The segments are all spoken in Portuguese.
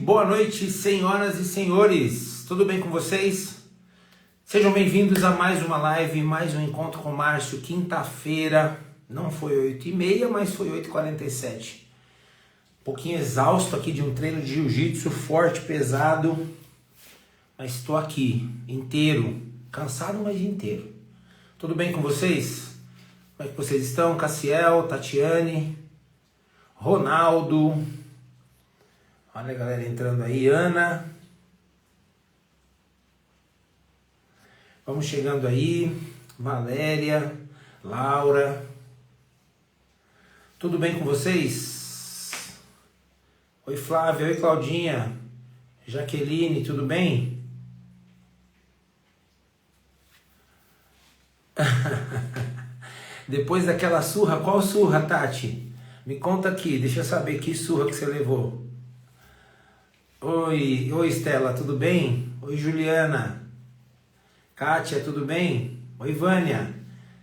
Boa noite, senhoras e senhores. Tudo bem com vocês? Sejam bem-vindos a mais uma live, mais um encontro com o Márcio, quinta-feira. Não foi 8h30, mas foi 8h47. Um pouquinho exausto aqui de um treino de jiu-jitsu forte, pesado. Mas estou aqui, inteiro. Cansado, mas inteiro. Tudo bem com vocês? Como é que vocês estão? Cassiel, Tatiane, Ronaldo... Olha a galera entrando aí, Ana. Vamos chegando aí, Valéria, Laura. Tudo bem com vocês? Oi Flávia, oi Claudinha, Jaqueline, tudo bem? Depois daquela surra, qual surra, Tati? Me conta aqui, deixa eu saber que surra que você levou. Oi Estela, tudo bem? Oi Juliana, Kátia, tudo bem? Oi Vânia,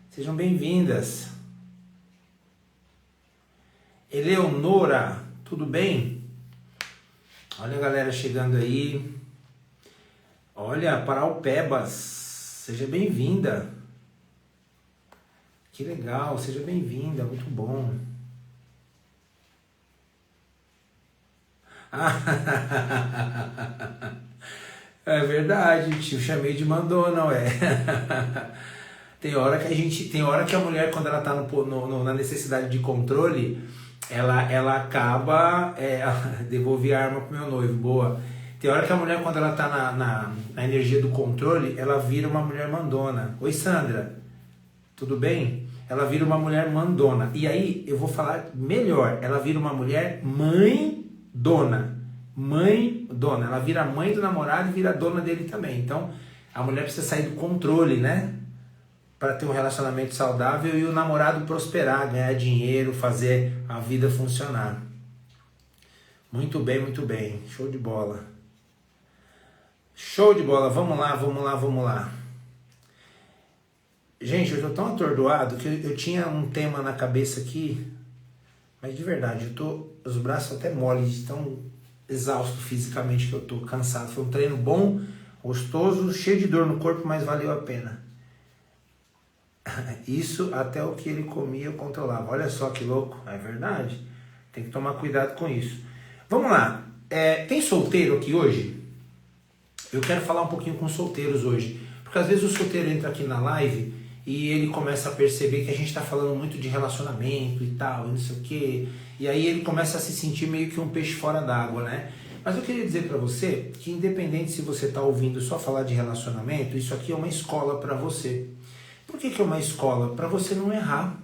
sejam bem-vindas. Eleonora, tudo bem? Olha a galera chegando aí. Olha, Paraupebas, seja bem-vinda. Que legal, seja bem-vinda, muito bom. É verdade, te chamei de mandona, ué. Tem hora que a mulher, quando ela tá na necessidade de controle, ela acaba, devolvi a arma pro meu noivo, boa. Tem hora que a mulher, quando ela tá na energia do controle, ela vira uma mulher mandona. Oi Sandra, tudo bem? Ela vira uma mulher mandona. E aí, eu vou falar melhor, ela vira uma mulher mãe dona, ela vira mãe do namorado e vira dona dele também. Então a mulher precisa sair do controle, né, para ter um relacionamento saudável e o namorado prosperar, ganhar dinheiro, fazer a vida funcionar. Muito bem, show de bola, vamos lá. Gente, eu tô tão atordoado que eu tinha um tema na cabeça aqui. Mas de verdade, os braços até moles, de tão exausto fisicamente que eu tô, cansado. Foi um treino bom, gostoso, cheio de dor no corpo, mas valeu a pena. Isso até o que ele comia eu controlava. Olha só que louco, é verdade. Tem que tomar cuidado com isso. Vamos lá, tem solteiro aqui hoje? Eu quero falar um pouquinho com solteiros hoje. Porque às vezes o solteiro entra aqui na live e ele começa a perceber que a gente está falando muito de relacionamento e tal, e não sei o quê. E aí ele começa a se sentir meio que um peixe fora d'água, né? Mas eu queria dizer para você que independente se você está ouvindo só falar de relacionamento, isso aqui é uma escola para você. Por que é uma escola? Para você não errar.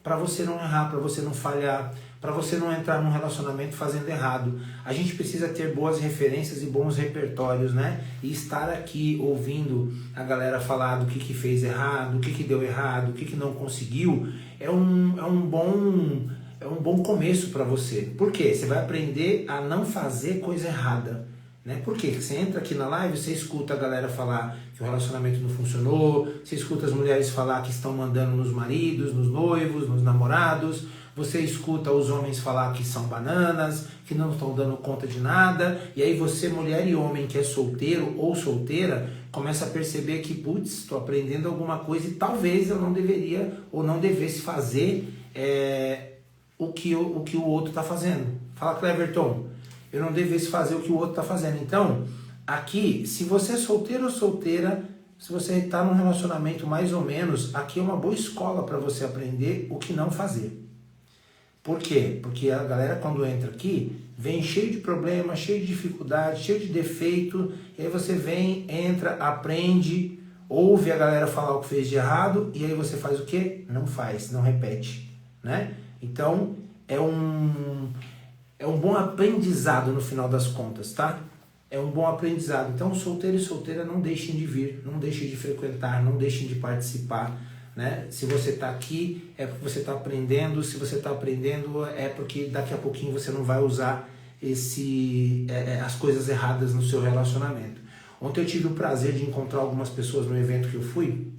Para você não falhar, para você não entrar num relacionamento fazendo errado. A gente precisa ter boas referências e bons repertórios, né? E estar aqui ouvindo a galera falar do que fez errado, o que deu errado, o que não conseguiu, é um bom começo para você. Por quê? Você vai aprender a não fazer coisa errada. Né? Por quê? Você entra aqui na live, você escuta a galera falar que o relacionamento não funcionou, você escuta as mulheres falar que estão mandando nos maridos, nos noivos, nos namorados, você escuta os homens falar que são bananas, que não estão dando conta de nada, e aí você, mulher e homem que é solteiro ou solteira, começa a perceber que, putz, estou aprendendo alguma coisa e talvez eu não deveria ou não devesse fazer o que o outro está fazendo. Fala, Cleverton. Eu não devesse fazer o que o outro está fazendo. Então, aqui, se você é solteiro ou solteira, se você está num relacionamento mais ou menos, aqui é uma boa escola para você aprender o que não fazer. Por quê? Porque a galera quando entra aqui, vem cheio de problemas, cheio de dificuldade, cheio de defeito, e aí você vem, entra, aprende, ouve a galera falar o que fez de errado, e aí você faz o quê? Não faz, não repete, né? Então, é um bom aprendizado no final das contas, tá? É um bom aprendizado. Então, solteiro e solteira, não deixem de vir, não deixem de frequentar, não deixem de participar, né? Se você está aqui, é porque você está aprendendo. Se você está aprendendo, é porque daqui a pouquinho você não vai usar as coisas erradas no seu relacionamento. Ontem eu tive o prazer de encontrar algumas pessoas no evento que eu fui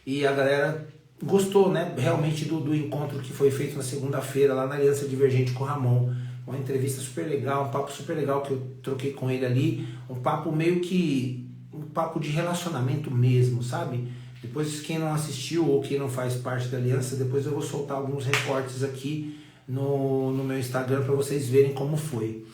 e a galera gostou, né, realmente do encontro que foi feito na segunda-feira lá na Aliança Divergente com o Ramon. uma entrevista super legal, um papo super legal que eu troquei com ele ali, um papo meio que um papo de relacionamento mesmo, sabe? Depois quem não assistiu ou quem não faz parte da aliança, depois eu vou soltar alguns recortes aqui no meu Instagram para vocês verem como foi.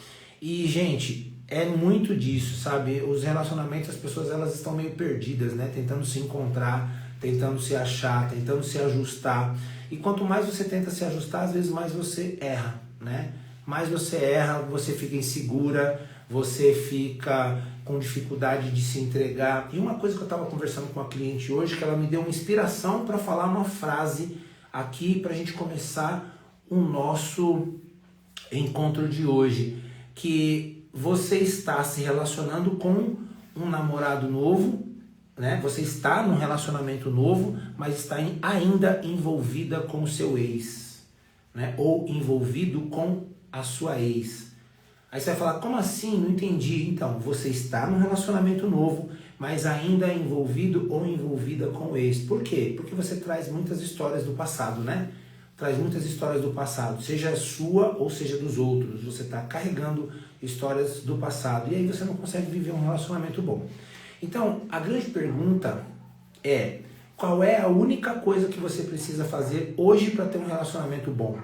E gente, é muito disso, sabe? Os relacionamentos, as pessoas elas estão meio perdidas, né? Tentando se encontrar, tentando se achar, tentando se ajustar. E quanto mais você tenta se ajustar, às vezes mais você erra, né? Mais você erra, você fica insegura, você fica com dificuldade de se entregar. E uma coisa que eu estava conversando com uma cliente hoje, que ela me deu uma inspiração para falar uma frase aqui para a gente começar o nosso encontro de hoje, que você está se relacionando com um namorado novo, né? Você está num relacionamento novo, mas está ainda envolvida com o seu ex, né? Ou envolvido com a sua ex. Aí você vai falar, como assim? Não entendi. Então, você está num relacionamento novo, mas ainda envolvido ou envolvida com o ex. Por quê? Porque você traz muitas histórias do passado, né? Traz muitas histórias do passado, seja sua ou seja dos outros. Você está carregando histórias do passado e aí você não consegue viver um relacionamento bom. Então, a grande pergunta é, qual é a única coisa que você precisa fazer hoje para ter um relacionamento bom?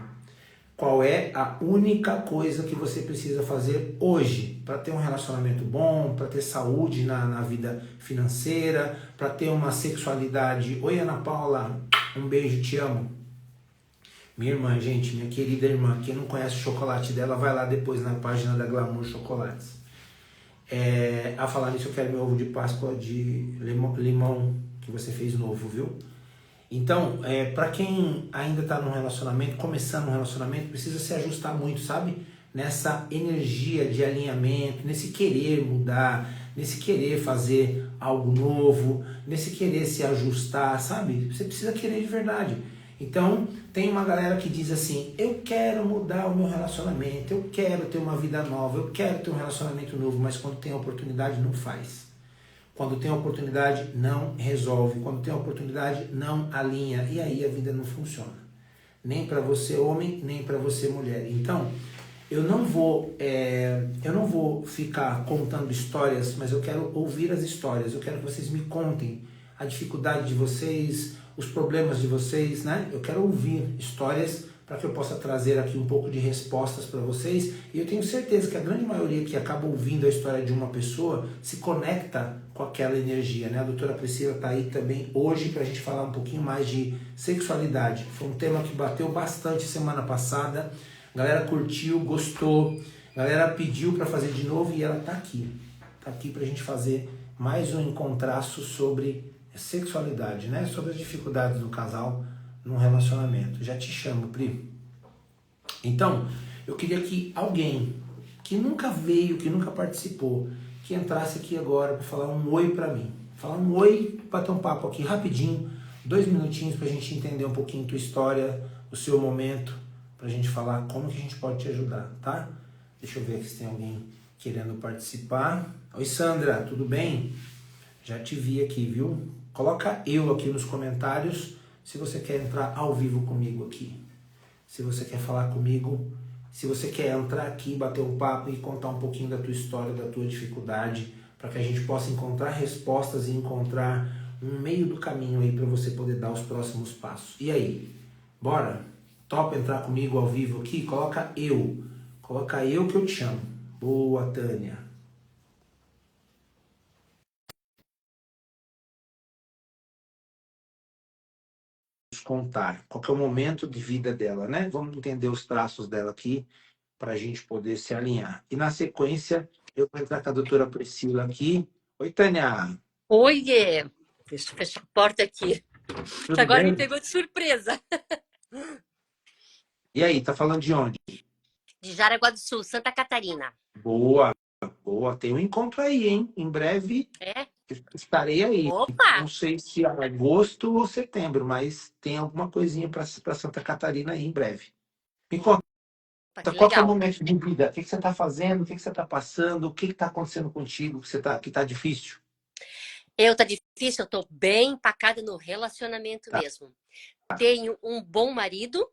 Qual é a única coisa que você precisa fazer hoje para ter um relacionamento bom, para ter saúde na vida financeira, para ter uma sexualidade? Oi, Ana Paula, um beijo, te amo. Minha irmã, gente, minha querida irmã, quem não conhece o chocolate dela, vai lá depois na página da Glamour Chocolates. A falar nisso, eu quero meu ovo de Páscoa de limão que você fez novo, viu? Então, para quem ainda está num relacionamento, começando um relacionamento, precisa se ajustar muito, sabe? Nessa energia de alinhamento, nesse querer mudar, nesse querer fazer algo novo, nesse querer se ajustar, sabe? Você precisa querer de verdade. Então, tem uma galera que diz assim, eu quero mudar o meu relacionamento, eu quero ter uma vida nova, eu quero ter um relacionamento novo, mas quando tem a oportunidade, não faz. Quando tem a oportunidade, não resolve. Quando tem a oportunidade, não alinha. E aí a vida não funciona. Nem para você homem, nem para você mulher. Então, eu não vou ficar contando histórias, mas eu quero ouvir as histórias. Eu quero que vocês me contem a dificuldade de vocês, os problemas de vocês, né? Eu quero ouvir histórias para que eu possa trazer aqui um pouco de respostas para vocês. E eu tenho certeza que a grande maioria que acaba ouvindo a história de uma pessoa se conecta com aquela energia, né? A doutora Priscila está aí também hoje para a gente falar um pouquinho mais de sexualidade. Foi um tema que bateu bastante semana passada. A galera curtiu, gostou. A galera pediu para fazer de novo e ela está aqui. Está aqui para a gente fazer mais um encontraço sobre sexualidade, né? Sobre as dificuldades do casal num relacionamento. Já te chamo, Pri. Então, eu queria que alguém que nunca veio, que nunca participou, que entrasse aqui agora para falar um oi para mim. Falar um oi, bater um papo aqui rapidinho, 2 minutinhos para a gente entender um pouquinho tua história, o seu momento, para a gente falar como que a gente pode te ajudar, tá? Deixa eu ver aqui se tem alguém querendo participar. Oi, Sandra, tudo bem? Já te vi aqui, viu? Coloca eu aqui nos comentários se você quer entrar ao vivo comigo aqui. Se você quer falar comigo, se você quer entrar aqui, bater um papo e contar um pouquinho da tua história, da tua dificuldade, para que a gente possa encontrar respostas e encontrar um meio do caminho aí para você poder dar os próximos passos. E aí? Bora? Topa entrar comigo ao vivo aqui? Coloca eu. Coloca eu que eu te chamo. Boa, Tânia. Contar qual que é o momento de vida dela, né? Vamos entender os traços dela aqui para a gente poder se alinhar. E na sequência, eu vou entrar com a doutora Priscila aqui. Oi, Tânia. Oiê! Deixa eu fechar a porta aqui, que Tudo agora me bem? pegou de surpresa. E aí, tá falando de onde? De Jaraguá do Sul, Santa Catarina. Boa, boa. Tem um encontro aí, hein? Em breve É? estarei aí. Não Opa! sei se é agosto ou setembro, mas tem alguma coisinha para Santa Catarina aí em breve. Me conta, Opa, que qual que é o legal. momento de vida? O que você está fazendo? O que você está passando? O que está acontecendo contigo que tá difícil? Tá difícil, eu tô bem empacada no relacionamento Tá. mesmo. Tenho um bom marido,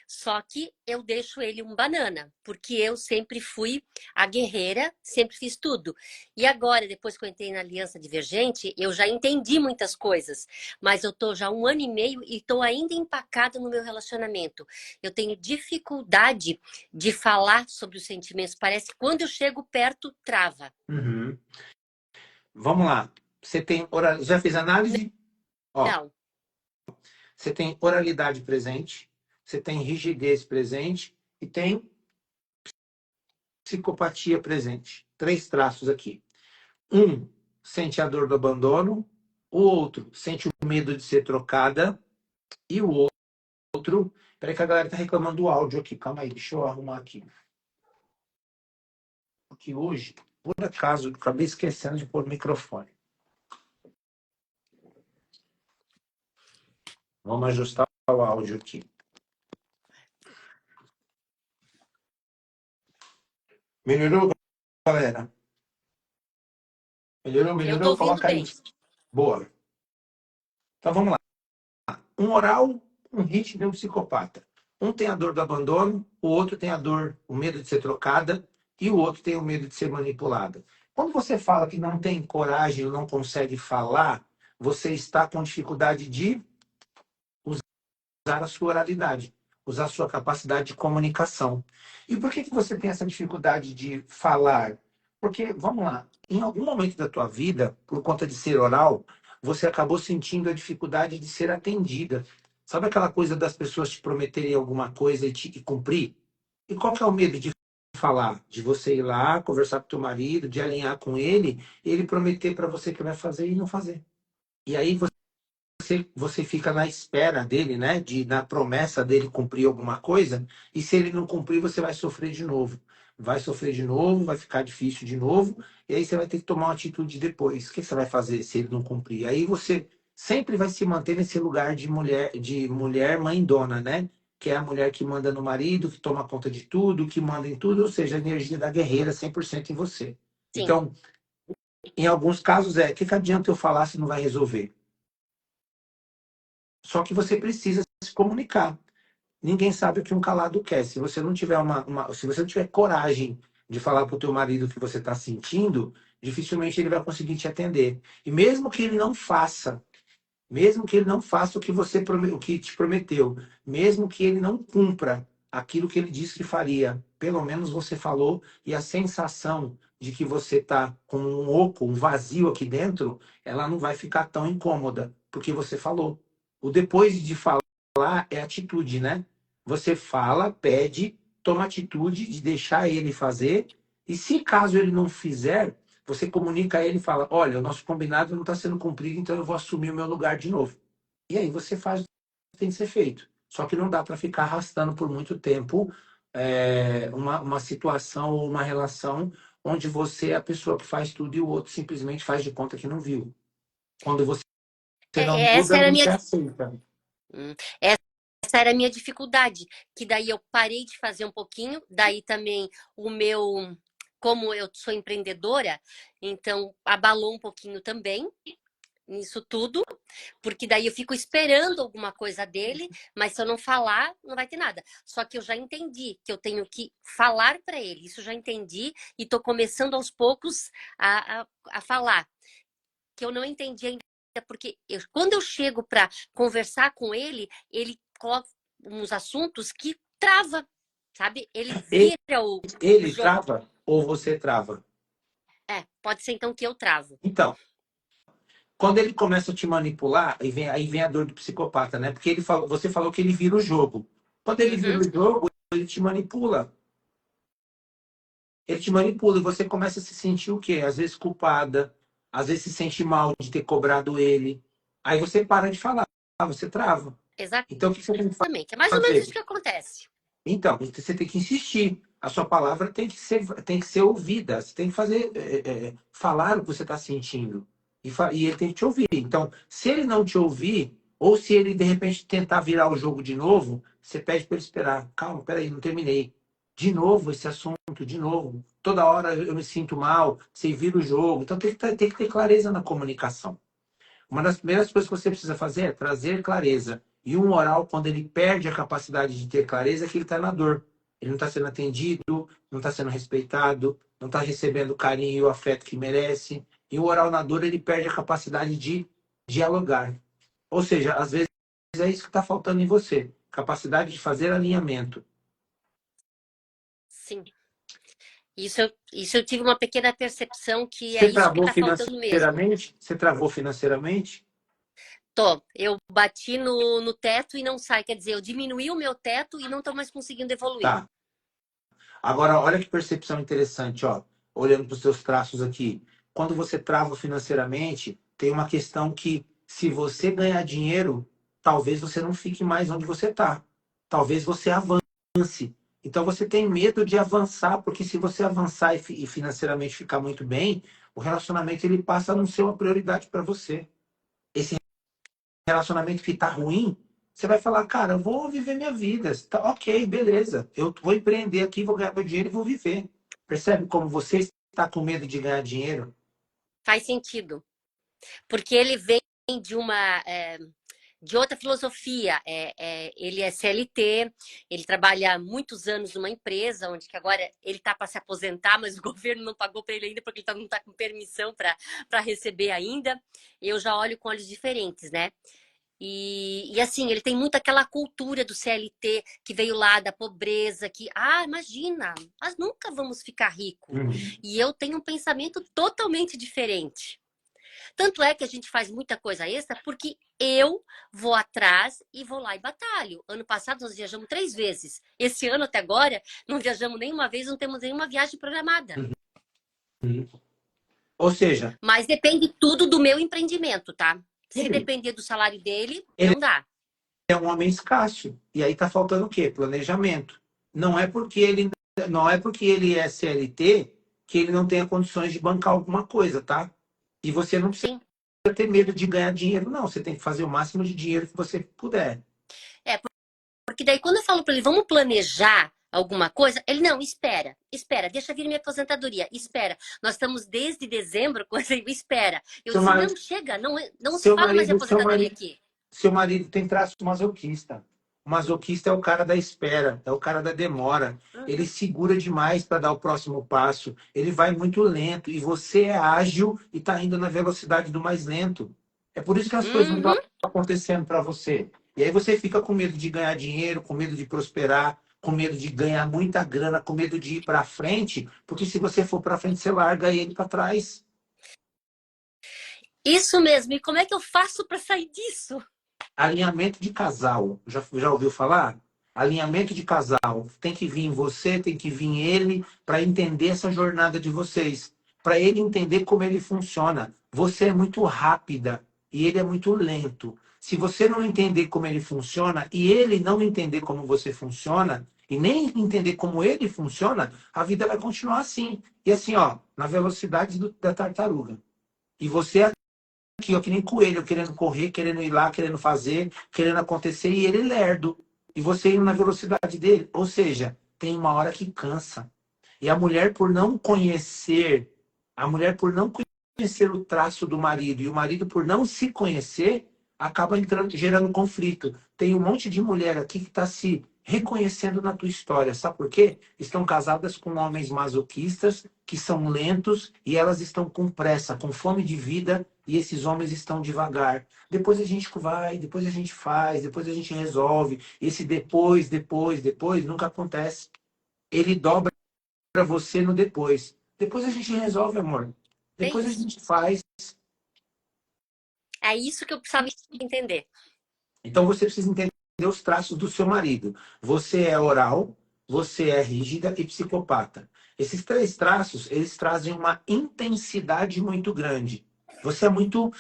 Só que eu deixo ele um banana, porque eu sempre fui a guerreira, sempre fiz tudo. E agora, depois que eu entrei na Aliança Divergente, eu já entendi muitas coisas, mas eu tô já 1 ano e meio e tô ainda empacada no meu relacionamento. Eu tenho dificuldade de falar sobre os sentimentos. Parece que quando eu chego perto, trava. Uhum. Vamos lá. Você tem já fez análise? Ó, Não, você tem oralidade presente, você tem rigidez presente e tem psicopatia presente. 3 traços aqui. Um sente a dor do abandono, o outro sente o medo de ser trocada e o outro. Peraí que a galera tá reclamando do áudio aqui. Calma aí, deixa eu arrumar aqui. Porque hoje, por acaso, eu acabei esquecendo de pôr o microfone. Vamos ajustar o áudio aqui. Melhorou, galera? Melhorou, eu tô melhorou? ouvindo Coloca aí. bem. Boa. Então vamos lá. Um oral, um ritmo e um psicopata. Um tem a dor do abandono, o outro tem a dor, o medo de ser trocada, e o outro tem o medo de ser manipulada. Quando você fala que não tem coragem ou não consegue falar, você está com dificuldade de usar a sua oralidade, usar a sua capacidade de comunicação. E por que você tem essa dificuldade de falar? Porque, vamos lá, em algum momento da tua vida, por conta de ser oral, você acabou sentindo a dificuldade de ser atendida. Sabe aquela coisa das pessoas te prometerem alguma coisa e cumprir? E qual que é o medo de falar? De você ir lá, conversar com teu marido, de alinhar com ele, e ele prometer para você que vai fazer e não fazer. E aí você fica na espera dele, né? Na promessa dele cumprir alguma coisa, e se ele não cumprir, você vai sofrer de novo. Vai sofrer de novo, vai ficar difícil de novo, e aí você vai ter que tomar uma atitude depois. O que você vai fazer se ele não cumprir? Aí você sempre vai se manter nesse lugar de mulher mãe-dona, né? Que é a mulher que manda no marido, que toma conta de tudo, que manda em tudo, ou seja, a energia da guerreira 100% em você. Sim, Então, em alguns casos o que adianta eu falar se não vai resolver? Só que você precisa se comunicar. Ninguém sabe o que um calado quer. Se você não tiver se você não tiver coragem de falar para o teu marido o que você está sentindo, dificilmente ele vai conseguir te atender. E mesmo que ele não faça o que o que te prometeu, mesmo que ele não cumpra aquilo que ele disse que faria, pelo menos você falou e a sensação de que você está com um oco, um vazio aqui dentro, ela não vai ficar tão incômoda, porque você falou. O depois de falar é atitude, né? Você fala, pede, toma atitude de deixar ele fazer, e se caso ele não fizer, você comunica a ele e fala: olha, o nosso combinado não está sendo cumprido, então eu vou assumir o meu lugar de novo. E aí você faz o que tem que ser feito. Só que não dá para ficar arrastando por muito tempo uma situação ou uma relação onde você é a pessoa que faz tudo e o outro simplesmente faz de conta que não viu. Quando você não essa muda, era a não minha, se aceita. Hum, essa era a minha dificuldade, que daí eu parei de fazer um pouquinho, daí também o meu, como eu sou empreendedora, então abalou um pouquinho também nisso tudo, porque daí eu fico esperando alguma coisa dele, mas se eu não falar, não vai ter nada. Só que eu já entendi que eu tenho que falar para ele, isso eu já entendi e estou começando aos poucos a falar, que eu não entendi ainda, porque quando eu chego para conversar com ele, ele coloca uns assuntos que trava, sabe? Ele Ele, vira o ele jogo. trava ou você trava? Pode ser então que eu travo. Então, quando ele começa a te manipular, aí vem a dor do psicopata, né? Porque você falou que ele vira o jogo. Quando ele vira Uhum, o jogo, ele te manipula. Ele te manipula e você começa a se sentir o quê? Às vezes culpada, às vezes se sente mal de ter cobrado ele. Aí você para de falar, você trava. Então o que você tem que exatamente. É mais ou menos isso fazer? que acontece. Então, você tem que insistir. A sua palavra tem que ser ouvida. Você tem que fazer, falar o que você está sentindo. E ele tem que te ouvir. Então, se ele não te ouvir, ou se ele de repente tentar virar o jogo de novo, você pede para ele esperar. Calma, peraí, não terminei. De novo esse assunto, de novo. Toda hora eu me sinto mal, você vira o jogo. Então tem que ter clareza na comunicação. Uma das primeiras coisas que você precisa fazer é trazer clareza. E um oral, quando ele perde a capacidade de ter clareza, é que ele está na dor. Ele não está sendo atendido, não está sendo respeitado, não está recebendo o carinho e o afeto que merece. E o oral na dor, ele perde a capacidade de dialogar. Ou seja, às vezes é isso que está faltando em você. Capacidade de fazer alinhamento. Sim. Isso eu tive uma pequena percepção que é Você isso que travou está faltando mesmo. financeiramente? Você travou financeiramente? Tô, eu bati no teto e não sai. Quer dizer, eu diminuí o meu teto e não estou mais conseguindo evoluir. Tá. Agora, olha que percepção interessante, ó. Olhando para os seus traços aqui. Quando você trava financeiramente, tem uma questão que, se você ganhar dinheiro, talvez você não fique mais onde você está. Talvez você avance. Então, você tem medo de avançar, porque se você avançar e financeiramente ficar muito bem, o relacionamento ele passa a não ser uma prioridade para você. Esse relacionamento que tá ruim, você vai falar, cara, eu vou viver minha vida. Tá, ok, beleza. Eu vou empreender aqui, vou ganhar meu dinheiro e vou viver. Percebe como você está com medo de ganhar dinheiro? Faz sentido. Porque ele vem de uma. De outra filosofia. Ele é CLT, ele trabalha muitos anos numa empresa, onde que agora ele está para se aposentar, mas o governo não pagou para ele ainda, porque ele não está com permissão para receber ainda. Eu já olho com olhos diferentes, né? E assim, ele tem muito aquela cultura do CLT que veio lá da pobreza, que, imagina, nós nunca vamos ficar ricos. Uhum. E eu tenho um pensamento totalmente diferente. Tanto é que a gente faz muita coisa extra porque eu vou atrás e vou lá e batalho. Ano passado nós viajamos 3 vezes. Esse ano até agora não viajamos nenhuma vez, não temos nenhuma viagem programada. Uhum. Ou seja, Mas depende tudo do meu empreendimento, tá? Se ele, depender do salário dele, ele não dá. é um homem escasso. E aí tá faltando o quê? Planejamento. Não é porque ele não é porque ele é CLT que ele não tenha condições de bancar alguma coisa, tá? E você não precisa Sim. ter medo de ganhar dinheiro, não. Você tem que fazer o máximo de dinheiro que você puder. É, porque daí quando eu falo para ele, vamos planejar alguma coisa, ele, não, espera, deixa vir minha aposentadoria, espera. Nós estamos desde dezembro, quando ele espera. Eu Seu disse, marido, não, chega, não se seu fala mais de marido, seu aposentadoria marido, aqui. seu marido tem traço masoquista. O masoquista é o cara da espera, é o cara da demora. Ele Uhum. segura demais para dar o próximo passo. Ele vai muito lento e você é ágil e está indo na velocidade do mais lento. É por isso que as coisas não estão Uhum. acontecendo para você. E aí você fica com medo de ganhar dinheiro, com medo de prosperar, com medo de ganhar muita grana, com medo de ir para frente, porque se você for para frente, você larga ele para trás. Isso mesmo. E como é que eu faço para sair disso? Alinhamento de casal. Já ouviu falar? Alinhamento de casal. Tem que vir você, tem que vir ele, para entender essa jornada de vocês. Para ele entender como ele funciona. Você é muito rápida e ele é muito lento. Se você não entender como ele funciona e ele não entender como você funciona, e nem entender como ele funciona, a vida vai continuar assim. E assim, ó, na velocidade da tartaruga. E você aqui, ó, que nem coelho, querendo correr, querendo ir lá, querendo fazer, querendo acontecer, e ele lerdo. E você indo na velocidade dele. Ou seja, tem uma hora que cansa. E a mulher, por não conhecer, a mulher, por não conhecer o traço do marido, e o marido, por não se conhecer, acaba entrando, gerando conflito. Tem um monte de mulher aqui que está se reconhecendo na tua história. Sabe por quê? Estão casadas com homens masoquistas, que são lentos, e elas estão com pressa, com fome de vida, e esses homens estão devagar. Depois a gente vai, depois a gente faz, depois a gente resolve. Esse depois nunca acontece. Ele dobra você no depois. Depois a gente resolve, amor. É Depois a isso. gente faz. É isso que eu precisava entender. Então você precisa entender os traços do seu marido. Você é oral, você é rígida e psicopata. Esses três traços, eles trazem uma intensidade muito grande. Você é muito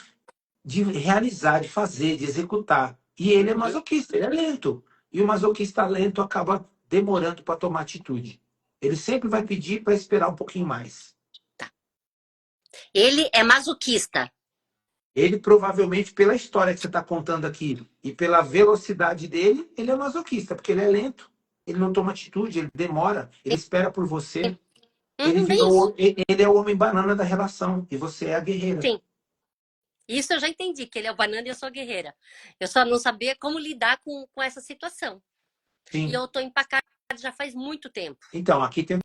de realizar, de fazer, de executar. E ele é Uhum. masoquista, ele é lento. E o masoquista lento acaba demorando para tomar atitude. Ele sempre vai pedir para esperar um pouquinho mais. Tá. Ele é masoquista. Ele provavelmente, pela história que você está contando aqui e pela velocidade dele, ele é masoquista, porque ele é lento. Ele não toma atitude, ele demora, ele espera por você. Ele Bem isso. virou, ele é o homem banana da relação e você é a guerreira. Sim. Isso eu já entendi, que ele é o banana e eu sou a guerreira. Eu só não sabia como lidar com essa situação. E Sim. eu tô empacada já faz muito tempo. Então, aqui tem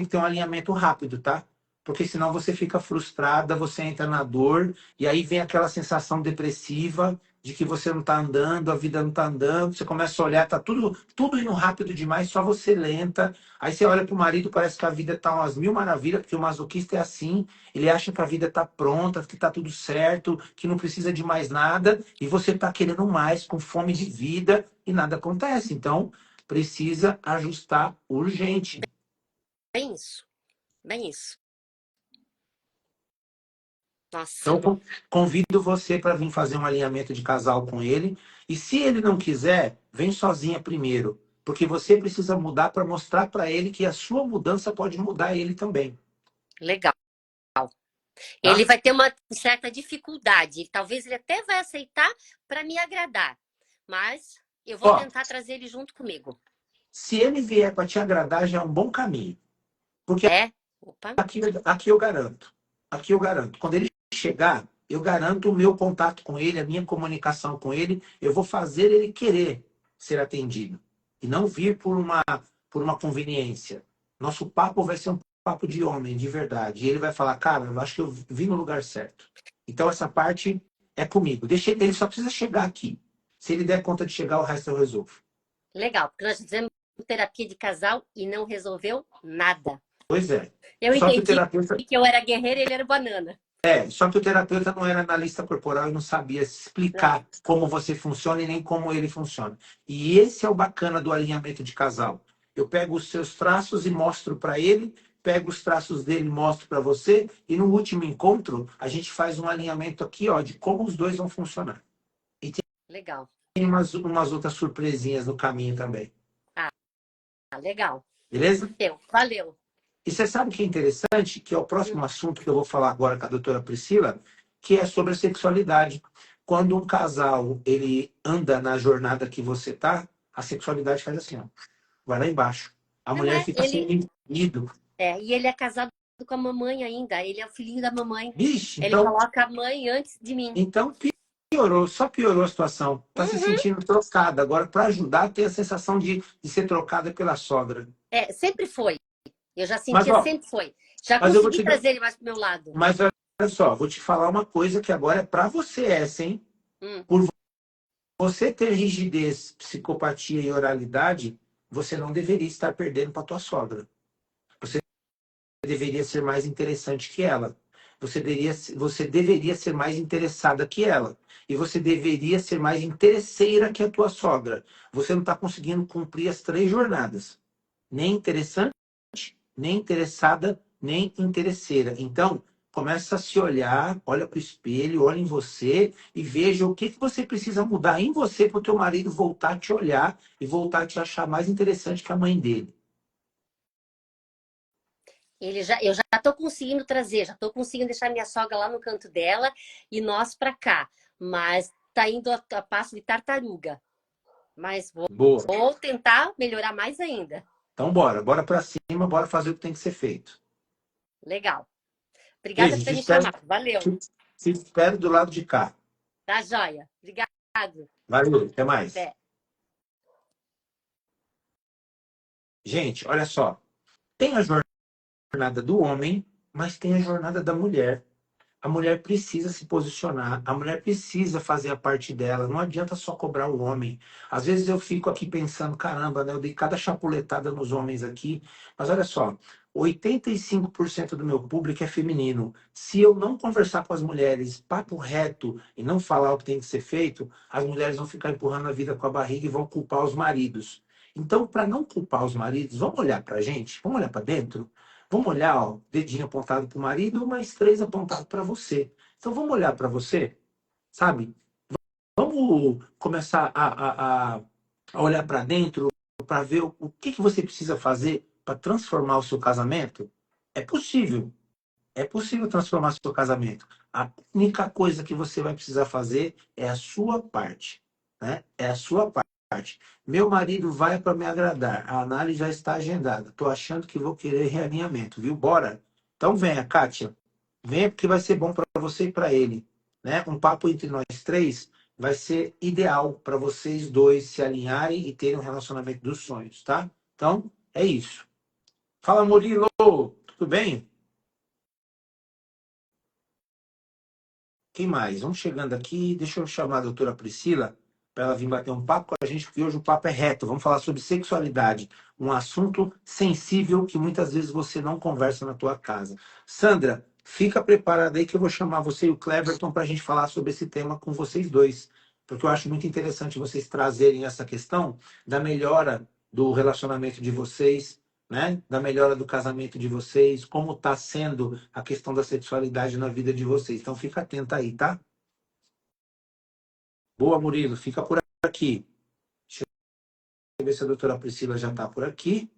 que ter um alinhamento rápido, tá? Porque senão você fica frustrada, você entra na dor, e aí vem aquela sensação depressiva de que você não tá andando, a vida não tá andando, você começa a olhar, tá tudo indo rápido demais, só você lenta. Aí você olha pro marido, parece que a vida tá umas mil maravilhas, porque o masoquista é assim, ele acha que a vida tá pronta, que tá tudo certo, que não precisa de mais nada, e você tá querendo mais, com fome de vida, e nada acontece. Então, precisa ajustar urgente. Bem isso. Bem isso. Nossa. Então, convido você para vir fazer um alinhamento de casal com ele. E se ele não quiser, vem sozinha primeiro. Porque você precisa mudar para mostrar para ele que a sua mudança pode mudar ele também. Legal. Ele Tá? vai ter uma certa dificuldade. Talvez ele até vai aceitar para me agradar. Mas eu vou Ó, tentar trazer ele junto comigo. se ele vier para te agradar, já é um bom caminho. Porque É? Opa. aqui eu garanto. Aqui eu garanto. Quando ele chegar, eu garanto o meu contato com ele, a minha comunicação com ele. Eu vou fazer ele querer ser atendido. E não vir por uma conveniência. Nosso papo vai ser um papo de homem, de verdade. E ele vai falar, cara, eu acho que eu vim no lugar certo. Então essa parte é comigo. Deixa ele só precisa chegar aqui. Se ele der conta de chegar, o resto eu resolvo. Legal, porque nós fizemos terapia de casal e não resolveu nada. Pois é. Eu Só que o entendi terapeuta que eu era guerreira e ele era banana. Só que o terapeuta não era analista corporal e não sabia Não. explicar como você funciona e nem como ele funciona. E esse é o bacana do alinhamento de casal. Eu pego os seus traços e mostro para ele, pego os traços dele e mostro para você, e no último encontro a gente faz um alinhamento aqui, ó, de como os dois vão funcionar. E Legal. tem umas outras surpresinhas no caminho também. Ah, legal. Beleza? Valeu. E você sabe o que é interessante? Que é o próximo assunto que eu vou falar agora com a doutora Priscila, que é sobre a sexualidade. Quando um casal ele anda na jornada que você tá, a sexualidade faz assim, ó, vai lá embaixo. A Não mulher é, fica ele sem libido. e ele é casado com a mamãe ainda. Ele é o filhinho da mamãe. Vixe, Ele coloca a mãe antes de mim. então piorou, só piorou a situação. Tá se Uhum. sentindo trocada. Agora, para ajudar, tem a sensação de ser trocada pela sogra. Sempre foi. Eu já Mas, sentia, ó, sempre foi. Já mas eu vou consegui te dar. trazer ele mais pro meu lado. Mas olha só, vou te falar uma coisa que agora é para você essa, hein? Hum. Por você ter rigidez, psicopatia e oralidade, você não deveria estar perdendo para tua sogra. Você deveria ser mais interessante que ela. Você deveria ser mais interessada que ela. E você deveria ser mais interesseira que a tua sogra. Você não está conseguindo cumprir as 3 jornadas. Nem interessante, nem interessada, nem interesseira. Então, começa a se olhar, olha para o espelho, olha em você e veja o que você precisa mudar em você para o teu marido voltar a te olhar e voltar a te achar mais interessante que a mãe dele. Eu já estou conseguindo trazer, já estou conseguindo deixar minha sogra lá no canto dela e nós para cá. Mas tá indo a passo de tartaruga. Mas Boa. vou tentar melhorar mais ainda. Então, bora para cima, bora fazer o que tem que ser feito. Legal. Obrigada Beijo, por ter me chamado. Valeu. te espero do lado de cá. Tá joia. Obrigado. Valeu, até mais. Até. Gente, olha só. Tem a jornada do homem, mas tem a jornada da mulher. A mulher precisa se posicionar, a mulher precisa fazer a parte dela, não adianta só cobrar o homem. Às vezes eu fico aqui pensando, caramba, né, eu dei cada chapuletada nos homens aqui, mas olha só, 85% do meu público é feminino. Se eu não conversar com as mulheres, papo reto, e não falar o que tem que ser feito, as mulheres vão ficar empurrando a vida com a barriga e vão culpar os maridos. Então, para não culpar os maridos, vamos olhar para a gente, vamos olhar para dentro? Vamos olhar, ó, dedinho apontado para o marido, mais 3 apontado para você. Então vamos olhar para você, sabe? Vamos começar a olhar para dentro para ver o que você precisa fazer para transformar o seu casamento. É possível. É possível transformar seu casamento. A única coisa que você vai precisar fazer é a sua parte, né? É a sua parte. Meu marido vai para me agradar. A análise já está agendada. Estou achando que vou querer realinhamento, viu? Bora. Então venha, Kátia. Venha porque vai ser bom para você e para ele. né? Um papo entre nós três vai ser ideal para vocês dois se alinharem e terem um relacionamento dos sonhos, tá? Então, é isso. Fala, Murilo, tudo bem? Quem mais? Vamos chegando aqui. Deixa eu chamar a doutora Priscila para ela vir bater um papo com a gente, porque hoje o papo é reto. Vamos falar sobre sexualidade, um assunto sensível que muitas vezes você não conversa na tua casa. Sandra, fica preparada aí que eu vou chamar você e o Cleverton para a gente falar sobre esse tema com vocês dois, porque eu acho muito interessante vocês trazerem essa questão da melhora do relacionamento de vocês, né? Da melhora do casamento de vocês, como está sendo a questão da sexualidade na vida de vocês. Então fica atenta aí, tá? Boa, Murilo, fica por aqui. Deixa eu ver se a doutora Priscila já está por aqui.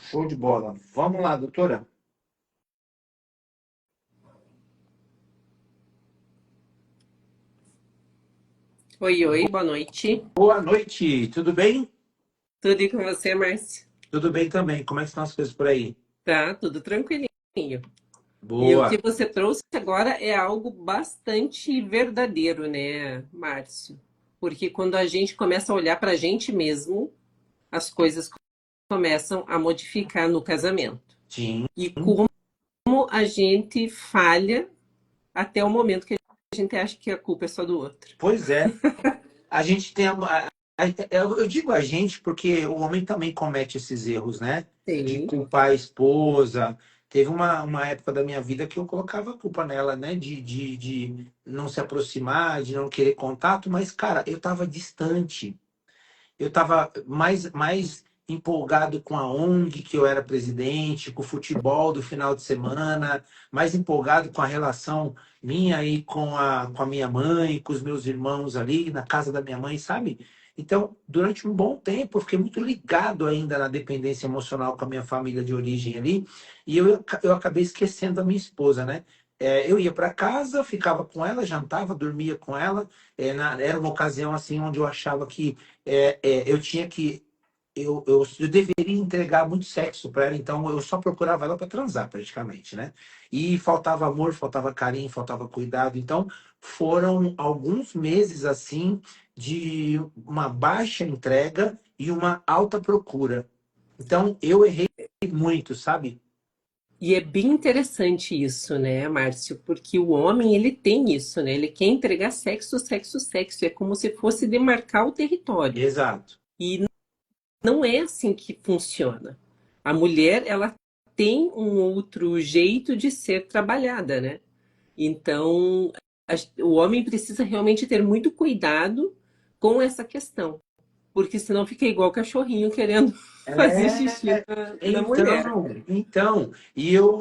Show de bola. Vamos lá, doutora. Oi, oi, boa noite. Boa noite, tudo bem? Tudo e com você, Márcio? Tudo bem também. Como é que estão as coisas por aí? Tá, tudo tranquilinho. E o que Boa. você trouxe agora é algo bastante verdadeiro, né, Márcio? Porque quando a gente começa a olhar para a gente mesmo, as coisas começam a modificar no casamento. Sim. E como a gente falha até o momento que a gente acha que a culpa é só do outro. Pois é. A gente tem eu digo a gente porque o homem também comete esses erros, né? De Sim. culpar a esposa. Teve uma época da minha vida que eu colocava a culpa nela, né? De não se aproximar, de não querer contato, mas, cara, eu tava distante. Eu estava mais empolgado com a ONG, que eu era presidente, com o futebol do final de semana, mais empolgado com a relação minha aí com a minha mãe, com os meus irmãos ali na casa da minha mãe, sabe? Então, durante um bom tempo, eu fiquei muito ligado ainda na dependência emocional com a minha família de origem ali, e eu acabei esquecendo a minha esposa, né? Eu ia para casa, ficava com ela, jantava, dormia com ela. Era uma ocasião assim onde eu achava que eu tinha que. Eu deveria entregar muito sexo para ela, então eu só procurava ela para transar, praticamente, né? E faltava amor, faltava carinho, faltava cuidado. Então foram alguns meses assim de uma baixa entrega e uma alta procura. Então eu errei muito, sabe? E é bem interessante isso, né, Márcio? Porque o homem, ele tem isso, né? Ele quer entregar sexo, sexo, sexo. É como se fosse demarcar o território. Exato. E não é assim que funciona. A mulher, ela tem um outro jeito de ser trabalhada, né? Então, o homem precisa realmente ter muito cuidado com essa questão. Porque senão fica igual cachorrinho querendo fazer xixi É, na mulher. então, eu,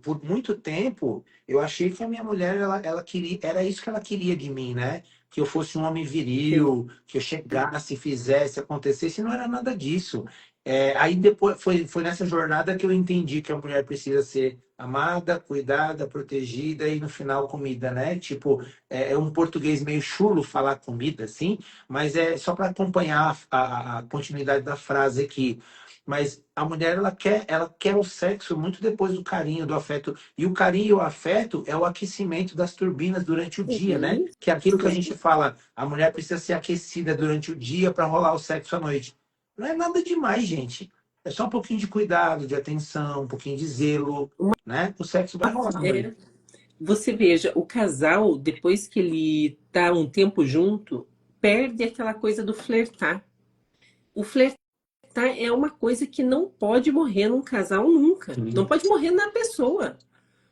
por muito tempo, eu achei que a minha mulher, ela queria, era isso que ela queria de mim, né? Que eu fosse um homem Sim. viril, que eu chegasse, fizesse, acontecesse, e não era nada disso. Aí depois, foi nessa jornada que eu entendi que a mulher precisa ser amada, cuidada, protegida e no final comida, né? Tipo, é um português meio chulo falar comida, assim, mas é só para acompanhar a continuidade da frase aqui. Mas a mulher ela quer o sexo muito depois do carinho, do afeto. E o carinho e o afeto é o aquecimento das turbinas durante o dia, né? Sim, Que é aquilo que a gente sim. fala, a mulher precisa ser aquecida durante o dia para rolar o sexo à noite. Não é nada demais, gente. É só um pouquinho de cuidado, de atenção, um pouquinho de zelo, né? O sexo vai rolar à noite. É, você veja, o casal, depois que ele tá um tempo junto, perde aquela coisa do flertar. O flertar é uma coisa que não pode morrer num casal nunca. Não Sim. pode morrer na pessoa.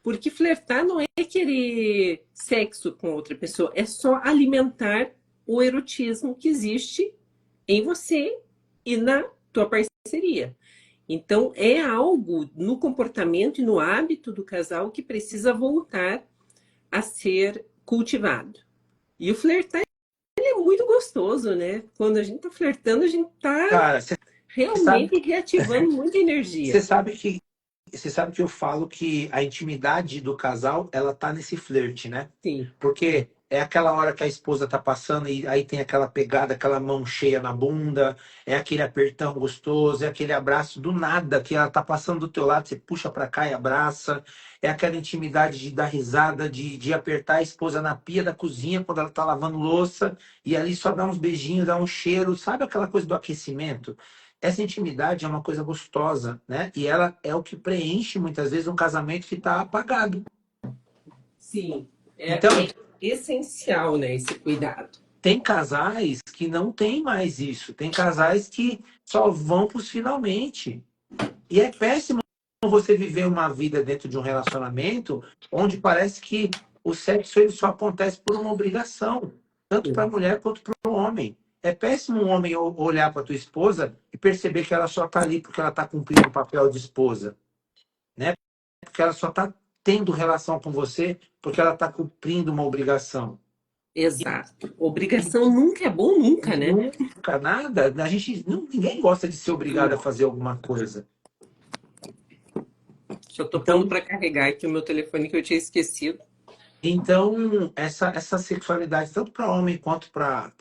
Porque flertar não é querer sexo com outra pessoa, é só alimentar o erotismo que existe em você e na tua parceria. Então, é algo no comportamento e no hábito do casal que precisa voltar a ser cultivado. E o flertar ele é muito gostoso, né? Quando a gente tá flertando, a gente tá Cara, você sabe, realmente reativando muita você energia. sabe que você sabe que eu falo que a intimidade do casal, ela tá nesse flerte, né? Sim, Porque É aquela hora que a esposa tá passando e aí tem aquela pegada, aquela mão cheia na bunda, é aquele apertão gostoso, é aquele abraço do nada que ela tá passando do teu lado, você puxa pra cá e abraça, é aquela intimidade de dar risada, de apertar a esposa na pia da cozinha quando ela tá lavando louça e ali só dá uns beijinhos, dá um cheiro, sabe aquela coisa do aquecimento? Essa intimidade é uma coisa gostosa, né? E ela é o que preenche muitas vezes um casamento que tá apagado. Sim, Então, é essencial, né, esse cuidado. tem casais que não tem mais isso. Tem casais que só vão para os finalmente. E é péssimo você viver uma vida dentro de um relacionamento onde parece que o sexo ele só acontece por uma obrigação, tanto para a mulher quanto para o homem. É péssimo um homem olhar para tua esposa e perceber que ela só está ali porque ela está cumprindo o papel de esposa, né? Porque ela só está tendo relação com você porque ela está cumprindo uma obrigação. Exato. Obrigação nunca é bom, nunca, né? Nunca, nada. A gente, ninguém gosta de ser obrigado a fazer alguma coisa. Eu tô pondo para carregar aqui o meu telefone que eu tinha esquecido. Então, essa sexualidade, tanto para homem quanto para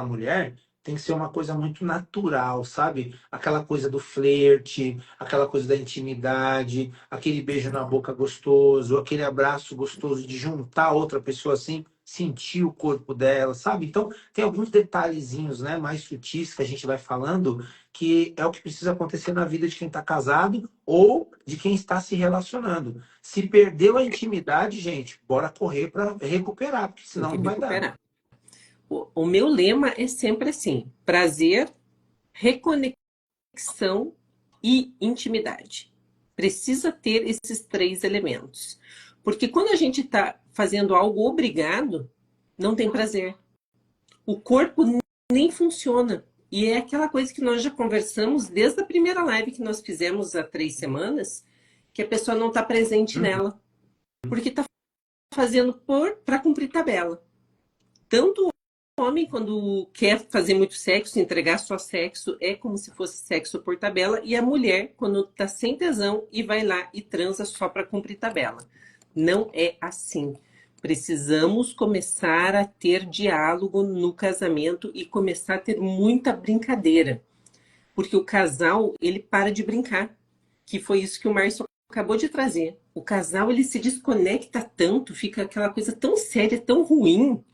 mulher, tem que ser uma coisa muito natural, sabe? Aquela coisa do flerte, aquela coisa da intimidade, aquele beijo na boca gostoso, aquele abraço gostoso de juntar outra pessoa assim, sentir o corpo dela, sabe? Então, tem alguns detalhezinhos, né, mais sutis que a gente vai falando, que é o que precisa acontecer na vida de quem está casado ou de quem está se relacionando. Se perdeu a intimidade, gente, bora correr para recuperar, porque Tem senão que não vai dar. recuperar. O meu lema é sempre assim: prazer, reconexão e intimidade. Precisa ter esses três elementos. Porque quando a gente está fazendo algo obrigado, não tem prazer. O corpo nem funciona. E é aquela coisa que nós já conversamos desde a primeira live que nós fizemos há 3 semanas, que a pessoa não está presente nela. Porque está fazendo para cumprir tabela. Tanto o homem, quando quer fazer muito sexo, entregar só sexo, é como se fosse sexo por tabela. E a mulher, quando está sem tesão e vai lá e transa só para cumprir tabela. Não é assim. Precisamos começar a ter diálogo no casamento e começar a ter muita brincadeira. Porque o casal, ele para de brincar. Que foi isso que o Márcio acabou de trazer. O casal, ele se desconecta tanto, fica aquela coisa tão séria, tão ruim,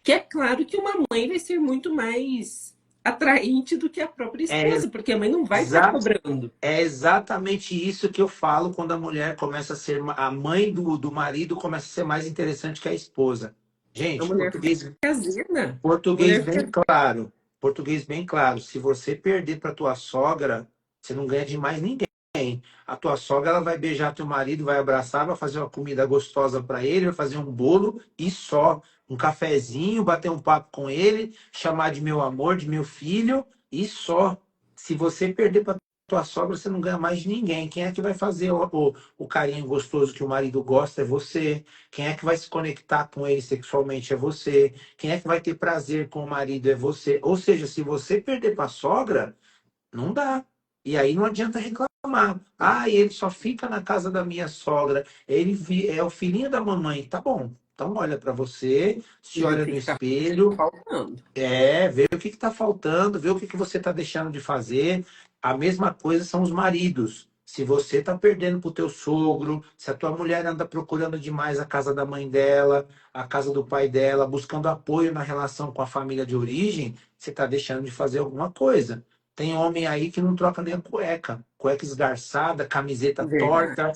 que é claro que uma mãe vai ser muito mais atraente do que a própria esposa, porque a mãe não vai estar cobrando. É exatamente isso que eu falo quando a mulher começa a ser, a mãe do marido começa a ser mais interessante que a esposa. A Gente, mulher português, fica casina. português Mulher bem fica... claro. Português bem claro. Se você perder para tua sogra, você não ganha de mais ninguém. A tua sogra ela vai beijar teu marido, vai abraçar, vai fazer uma comida gostosa para ele, vai fazer um bolo e só. Um cafezinho, bater um papo com ele, chamar de meu amor, de meu filho e só. Se você perder para tua sogra, você não ganha mais de ninguém. Quem é que vai fazer o carinho gostoso que o marido gosta é você. Quem é que vai se conectar com ele sexualmente é você. Quem é que vai ter prazer com o marido é você. Ou seja, se você perder para a sogra, não dá. E aí não adianta reclamar. Ah, ele só fica na casa da minha sogra. É o filhinho da mamãe. Tá bom. Então olha para você, se olha no espelho, faltando. vê o que está faltando, vê o que você está deixando de fazer. A mesma coisa são os maridos. Se você está perdendo para o teu sogro, se a tua mulher anda procurando demais a casa da mãe dela, a casa do pai dela, buscando apoio na relação com a família de origem, você está deixando de fazer alguma coisa. Tem homem aí que não troca nem a cueca. Cueca esgarçada, camiseta torta,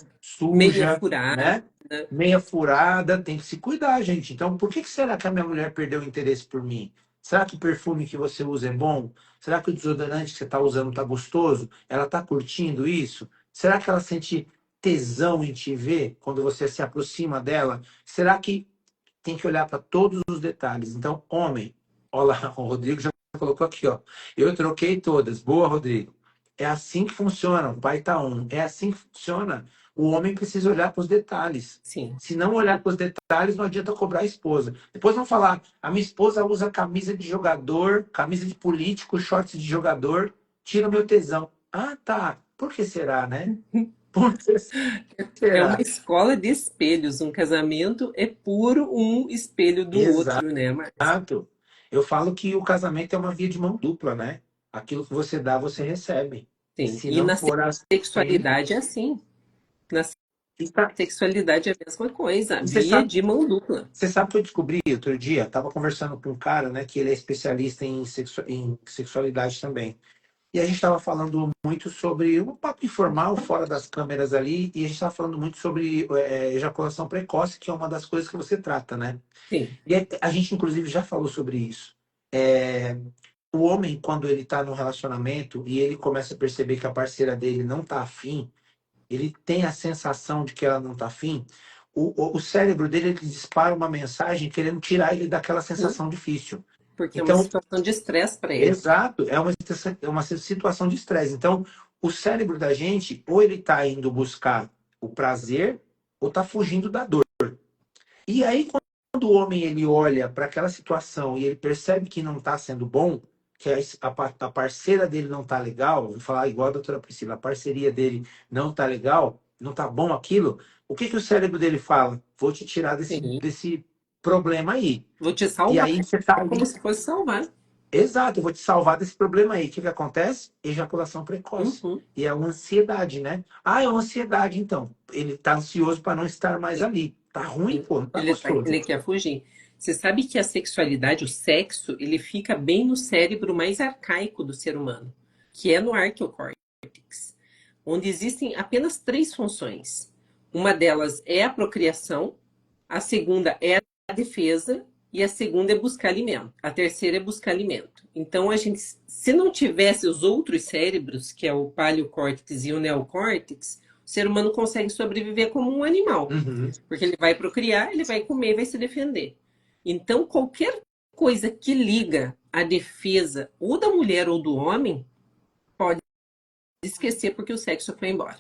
Meia suja, furada. né? Meia furada, tem que se cuidar, gente. Então, por que será que a minha mulher perdeu o interesse por mim? Será que o perfume que você usa é bom? Será que o desodorante que você está usando está gostoso? Ela está curtindo isso? Será que ela sente tesão em te ver quando você se aproxima dela? Será que tem que olhar para todos os detalhes? Então, homem, olha lá, o Rodrigo já colocou aqui, ó. Eu troquei todas. Boa, Rodrigo. É assim que funciona. O pai tá on. É assim que funciona. O homem precisa olhar para os detalhes. Sim. Se não olhar para os detalhes, não adianta cobrar a esposa. Depois vão falar, a minha esposa usa camisa de jogador, camisa de político, shorts de jogador, tira o meu tesão. Ah, tá. Por que será, né? Por que É uma será? escola de espelhos. Um casamento é puro um espelho do outro, né, Márcio? Exato. Eu falo que o casamento é uma via de mão dupla, né? Aquilo que você dá, você recebe. Sim. Se E não na for assim, sexualidade é assim. Na fica. sexualidade é a mesma coisa. Você Via sabe, de mão dupla. você sabe o que eu descobri outro dia? Estava conversando com um cara, né, que ele é especialista em sexualidade também. E a gente estava falando muito sobre um papo informal, fora das câmeras ali, e a gente estava falando muito sobre ejaculação precoce, que é uma das coisas que você trata, né? Sim. E a gente, inclusive, já falou sobre isso. É, o homem, quando ele está num relacionamento e ele começa a perceber que a parceira dele não está afim, ele tem a sensação de que ela não está afim, o cérebro dele ele dispara uma mensagem querendo tirar ele daquela Uhum. sensação difícil. Porque é uma Então, situação de estresse para ele. exato, é uma situação de estresse. Então, o cérebro da gente, ou ele está indo buscar o prazer, ou está fugindo da dor. E aí, quando o homem ele olha para aquela situação e ele percebe que não está sendo bom, que a parceira dele não está legal, vou falar igual a doutora Priscila, a parceria dele não está legal, não está bom aquilo, o que, que o cérebro dele fala? Vou te tirar desse, Sim. desse problema aí. Vou te E salvar. aí você está É como ali. se fosse salvar. Exato, eu vou te salvar desse problema aí. O que que acontece? Ejaculação precoce. Uhum. E é uma ansiedade, né? Ah, é uma ansiedade, então. Ele tá ansioso para não estar mais ali. Tá ruim, Sim. pô, não tá Ele gostoso. quer fugir. Você sabe que a sexualidade, o sexo, ele fica bem no cérebro mais arcaico do ser humano, que é no arqueocórtex, onde existem apenas três funções. Uma delas é a procriação, a segunda é a defesa e a segunda é buscar alimento. A terceira é buscar alimento. Então, a gente, se não tivesse os outros cérebros, que é o paleocórtex e o neocórtex, o ser humano consegue sobreviver como um animal. Uhum. Porque ele vai procriar, ele vai comer, vai se defender. Então, qualquer coisa que liga a defesa ou da mulher ou do homem, pode esquecer porque o sexo foi embora.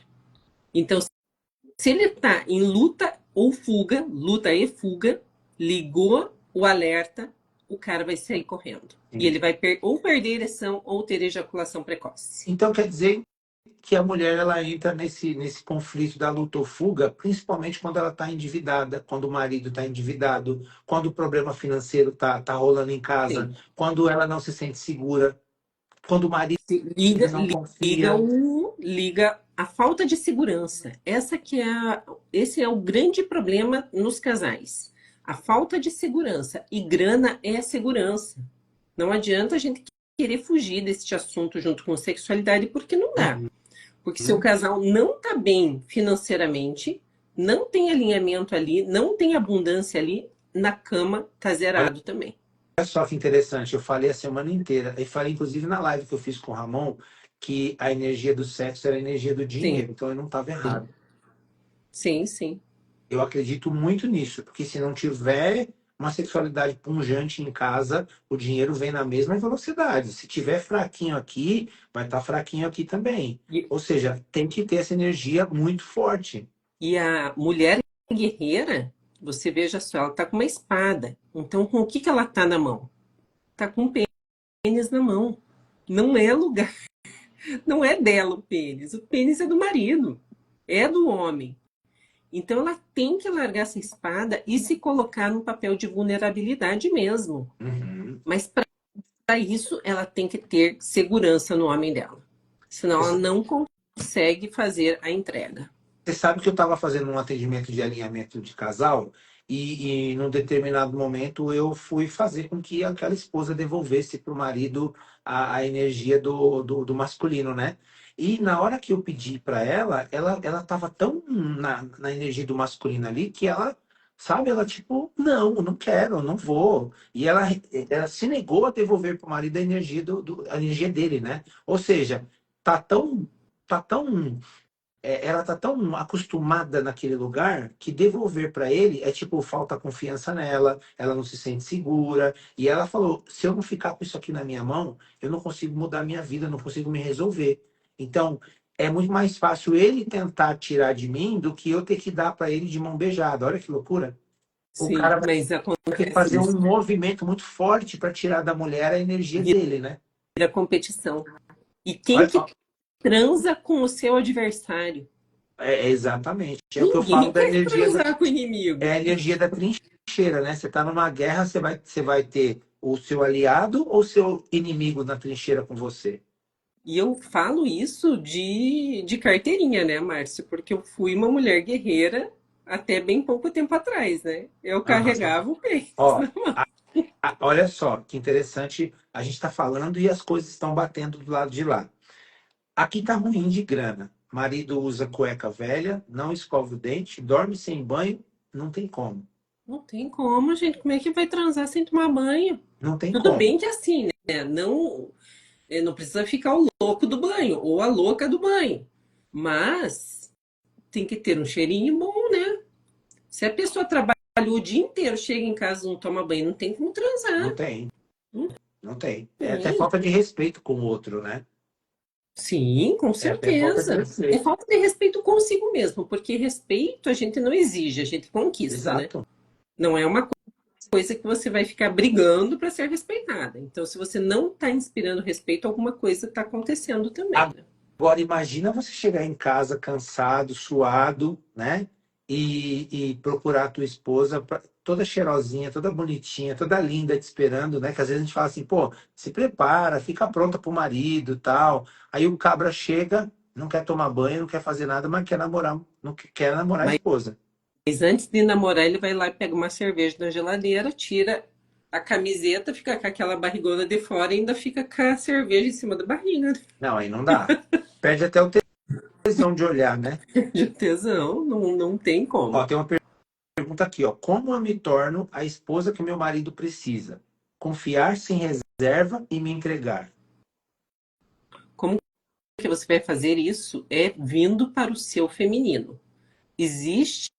Então, se ele está em luta e fuga, ligou o alerta, o cara vai sair correndo. E Sim. ele vai ou perder a ereção ou ter ejaculação precoce. Então quer dizer que a mulher ela entra nesse conflito da luta ou fuga, principalmente quando ela está endividada, quando o marido está endividado, quando o problema financeiro tá rolando em casa, Sim. quando ela não se sente segura, quando o marido Liga, não liga, confia. liga a falta de segurança. Esse é o grande problema nos casais. A falta de segurança. E grana é segurança. Não adianta a gente querer fugir desse assunto junto com sexualidade, porque não dá. Porque se o casal não está bem financeiramente, não tem alinhamento ali, não tem abundância ali, na cama tá zerado também. Olha só que interessante, eu falei a semana inteira, e falei inclusive na live que eu fiz com o Ramon, que a energia do sexo era a energia do Sim, dinheiro, então eu não estava errado. sim, sim. Eu acredito muito nisso, porque se não tiver uma sexualidade pungente em casa, o dinheiro vem na mesma velocidade. Se tiver fraquinho aqui, vai estar fraquinho aqui também. E, Ou seja, tem que ter essa energia muito forte. e a mulher guerreira, você veja só, ela tá com uma espada. Então, com o que ela tá na mão? Tá com um pênis na mão. Não é lugar, não é dela o pênis. O pênis é do marido, é do homem. Então ela tem que largar essa espada e se colocar num papel de vulnerabilidade mesmo. Uhum. Mas para isso ela tem que ter segurança no homem dela. Senão ela não consegue fazer a entrega. Você sabe que eu estava fazendo um atendimento de alinhamento de casal e num determinado momento eu fui fazer com que aquela esposa devolvesse para o marido a energia do masculino, né? E na hora que eu pedi para ela estava tão na energia do masculino ali que ela, sabe, ela tipo, não, não quero, não vou. E ela se negou a devolver para o marido a energia, a energia dele, né? Ou seja, tá tão ela tá tão acostumada naquele lugar que devolver para ele é tipo falta confiança nela, ela não se sente segura. E ela falou: se eu não ficar com isso aqui na minha mão, eu não consigo mudar a minha vida, eu não consigo me resolver. Então, é muito mais fácil ele tentar tirar de mim do que eu ter que dar para ele de mão beijada. Olha que loucura. O Sim, cara vai mas ter que acontece fazer isso. um movimento muito forte para tirar da mulher a energia dele, né? Vira competição. E quem Olha, que transa com o seu adversário? Exatamente. É o que eu falo Ninguém da quer energia transar com o inimigo. é a energia da trincheira, né? Você está numa guerra, você vai ter o seu aliado ou o seu inimigo na trincheira com você. E eu falo isso de carteirinha, né, Márcio? Porque eu fui uma mulher guerreira até bem pouco tempo atrás, né? Eu Aham. carregava o peito Ó, na mão. olha só, que interessante, a gente está falando e as coisas estão batendo do lado de lá. Aqui tá ruim de grana. Marido usa cueca velha, não escova o dente, dorme sem banho, não tem como. Não tem como, gente. Como é que vai transar sem tomar banho? Não tem Tudo como. bem que assim, né? Não precisa ficar o louco do banho ou a louca do banho. Mas tem que ter um cheirinho bom, né? Se a pessoa trabalhou o dia inteiro, chega em casa e não toma banho, não tem como Não transar. tem. Não Não tem. É até tem. falta de respeito com o outro, né? Sim, com É até falta de certeza. É respeito. falta de respeito consigo mesmo, porque respeito a gente não exige, a gente conquista, né? Exato. Não é uma coisa que você vai ficar brigando para ser respeitada. Então, se você não está inspirando respeito, alguma coisa está acontecendo também, né? Agora, imagina você chegar em casa cansado, suado, né? E procurar a tua esposa toda cheirosinha, toda bonitinha, toda linda te esperando, né? Que às vezes a gente fala assim, pô, se prepara, fica pronta pro marido, tal. Aí o cabra chega, não quer tomar banho, não quer fazer nada, mas quer namorar, não quer namorar a esposa. Mas antes de namorar, ele vai lá e pega uma cerveja na geladeira, tira a camiseta, fica com aquela barrigona de fora e ainda fica com a cerveja em cima da barriga. Não, aí não dá. Perde até o tesão de olhar, né? De tesão, não tem Ó, como. tem uma pergunta aqui, ó. Como eu me torno a esposa que meu marido precisa? Confiar sem reserva e me entregar. Como que você vai fazer isso? É vindo para o seu feminino. Existe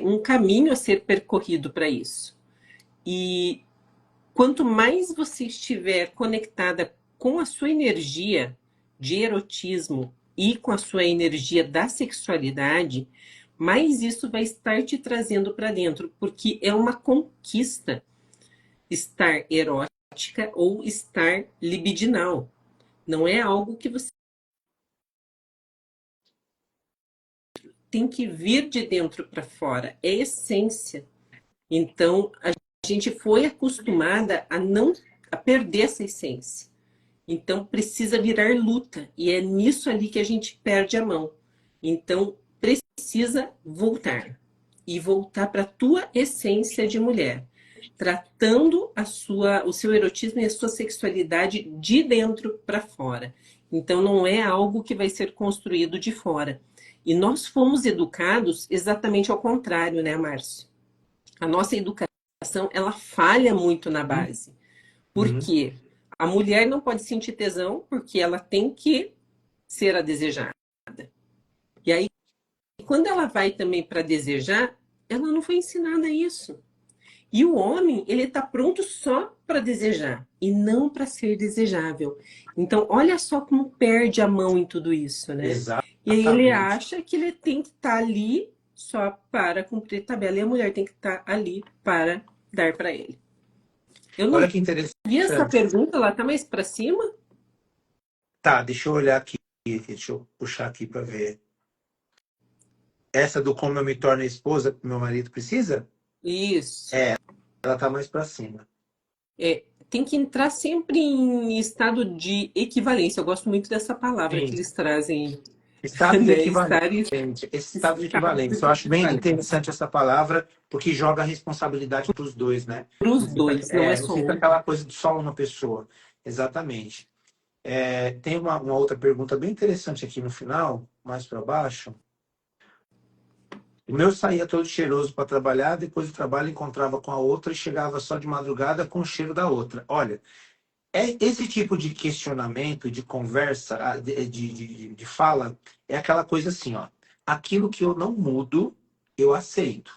um caminho a ser percorrido para isso. E quanto mais você estiver conectada com a sua energia de erotismo e com a sua energia da sexualidade, mais isso vai estar te trazendo para dentro, porque é uma conquista estar erótica ou estar libidinal. Não é algo que você tem que vir de dentro para fora, é essência. Então, a gente foi acostumada a não a perder essa essência. Então, precisa virar luta. E é nisso ali que a gente perde a mão. Então, precisa voltar. E voltar para a tua essência de mulher. Tratando o seu erotismo e a sua sexualidade de dentro para fora. Então, não é algo que vai ser construído de fora. E nós fomos educados exatamente ao contrário, né, Márcio? A nossa educação, ela falha muito na base. Por Uhum. quê? A mulher não pode sentir tesão porque ela tem que ser a desejada. E aí, quando ela vai também para desejar, ela não foi ensinada isso. E o homem, ele está pronto só para desejar e não para ser desejável. Então, olha só como perde a mão em tudo isso, né? E aí ele Exatamente. acha que ele tem que estar ali só para cumprir tabela e a mulher tem que estar ali para dar para ele. Eu Olha não que interessante. vi essa pergunta, ela tá mais para cima? Tá, deixa eu olhar aqui. Deixa eu puxar aqui para ver. Essa do como eu me torno a esposa que meu marido precisa? Isso. É, ela tá mais para cima. Tem que entrar sempre em estado de equivalência. Eu gosto muito dessa palavra que Sim. eles trazem, Estado de né? Estar em equivalência. Esse estado de estado equivalência. Eu de acho bem equivalência. interessante essa palavra, porque joga a responsabilidade para os dois, né? Para os dois, não é Não só fica um. aquela coisa de só uma pessoa. Exatamente. Tem uma outra pergunta bem interessante aqui no final, mais para baixo. O meu saía todo cheiroso para trabalhar, depois do trabalho encontrava com a outra e chegava só de madrugada com o cheiro da outra. Olha, esse tipo de questionamento, de conversa, de fala, é aquela coisa assim, ó. Aquilo que eu não mudo, eu aceito.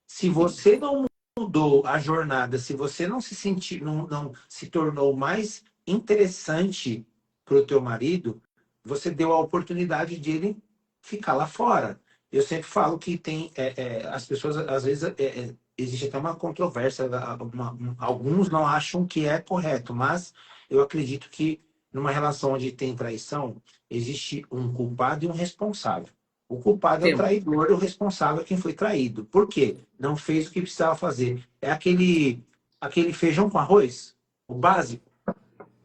Se você não mudou a jornada, se você não se sentir, não se tornou mais interessante para o teu marido, você deu a oportunidade de ele ficar lá fora. Eu sempre falo que tem as pessoas às vezes existe até uma controvérsia, alguns não acham que é correto, mas eu acredito que numa relação onde tem traição existe um culpado e um responsável. O culpado é o Tempo. traidor, o responsável é quem foi traído. Por quê? Não fez o que precisava fazer. É aquele feijão com arroz, o básico.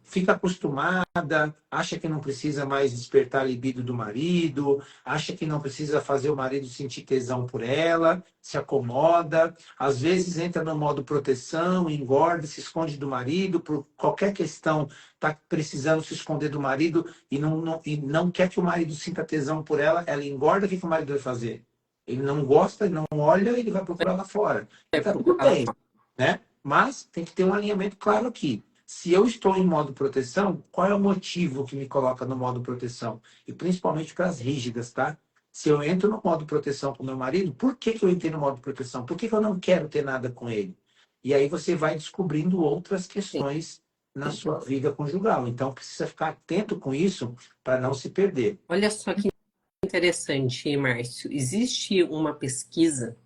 Fica acostumada, acha que não precisa mais despertar a libido do marido, acha que não precisa fazer o marido sentir tesão por ela, se acomoda, às vezes entra no modo proteção, engorda, se esconde do marido, por qualquer questão, está precisando se esconder do marido e não quer que o marido sinta tesão por ela, ela engorda, o que o marido vai fazer? Ele não gosta, não olha, ele vai procurar lá fora. E Vai tá tudo procurar lá bem, fora. né? Mas tem que ter um alinhamento claro aqui. Se eu estou em modo proteção, qual é o motivo que me coloca no modo proteção? E principalmente para as rígidas, tá? Se eu entro no modo proteção com meu marido, por que que eu entrei no modo proteção? Por que que eu não quero ter nada com ele? E aí você vai descobrindo outras Sim. questões na sua vida conjugal. Então precisa ficar atento com isso para não se perder. Olha só que interessante, Márcio. Existe uma pesquisa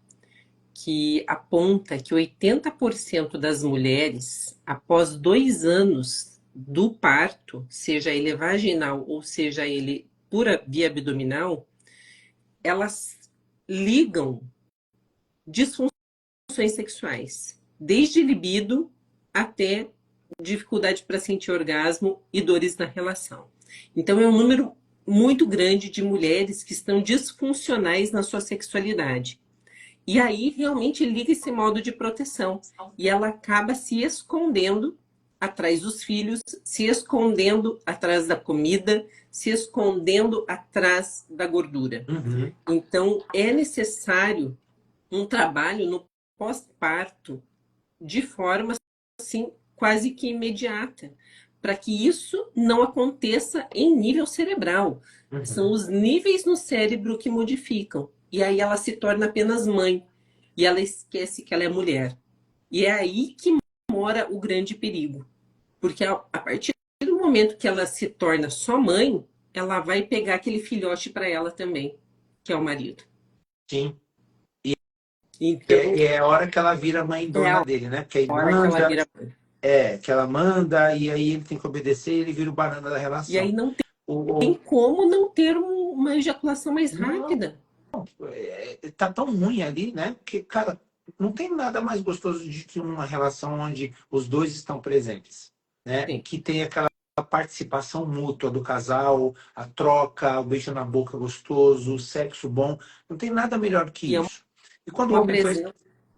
que aponta que 80% das mulheres, após 2 anos do parto, seja ele vaginal ou seja ele por via abdominal, elas ligam disfunções sexuais, desde libido até dificuldade para sentir orgasmo e dores na relação. Então, é um número muito grande de mulheres que estão disfuncionais na sua sexualidade. E aí realmente liga esse modo de proteção. E ela acaba se escondendo atrás dos filhos, se escondendo atrás da comida, se escondendo atrás da gordura. Uhum. Então, é necessário um trabalho no pós-parto de forma assim quase que imediata, para que isso não aconteça em nível cerebral. São Uhum. os níveis no cérebro que modificam. E aí ela se torna apenas mãe. E ela esquece que ela é mulher. E é aí que mora o grande perigo. Porque a partir do momento que ela se torna só mãe, ela vai pegar aquele filhote para ela também, que é o marido. Sim. Então, É a hora que ela vira mãe é dona a dele, né? Porque aí hora que ela manda, vira mãe. que ela manda, e aí ele tem que obedecer e ele vira o banana da E aí relação. não O, tem como não ter uma ejaculação mais não, rápida. tá tão ruim ali, né? Porque, cara, não tem nada mais gostoso de que uma relação onde os dois estão presentes, né? Sim, Que tem aquela participação mútua do casal, a troca, o beijo na boca gostoso, o sexo bom. Não tem nada melhor que e é isso. E quando o uma homem, presença.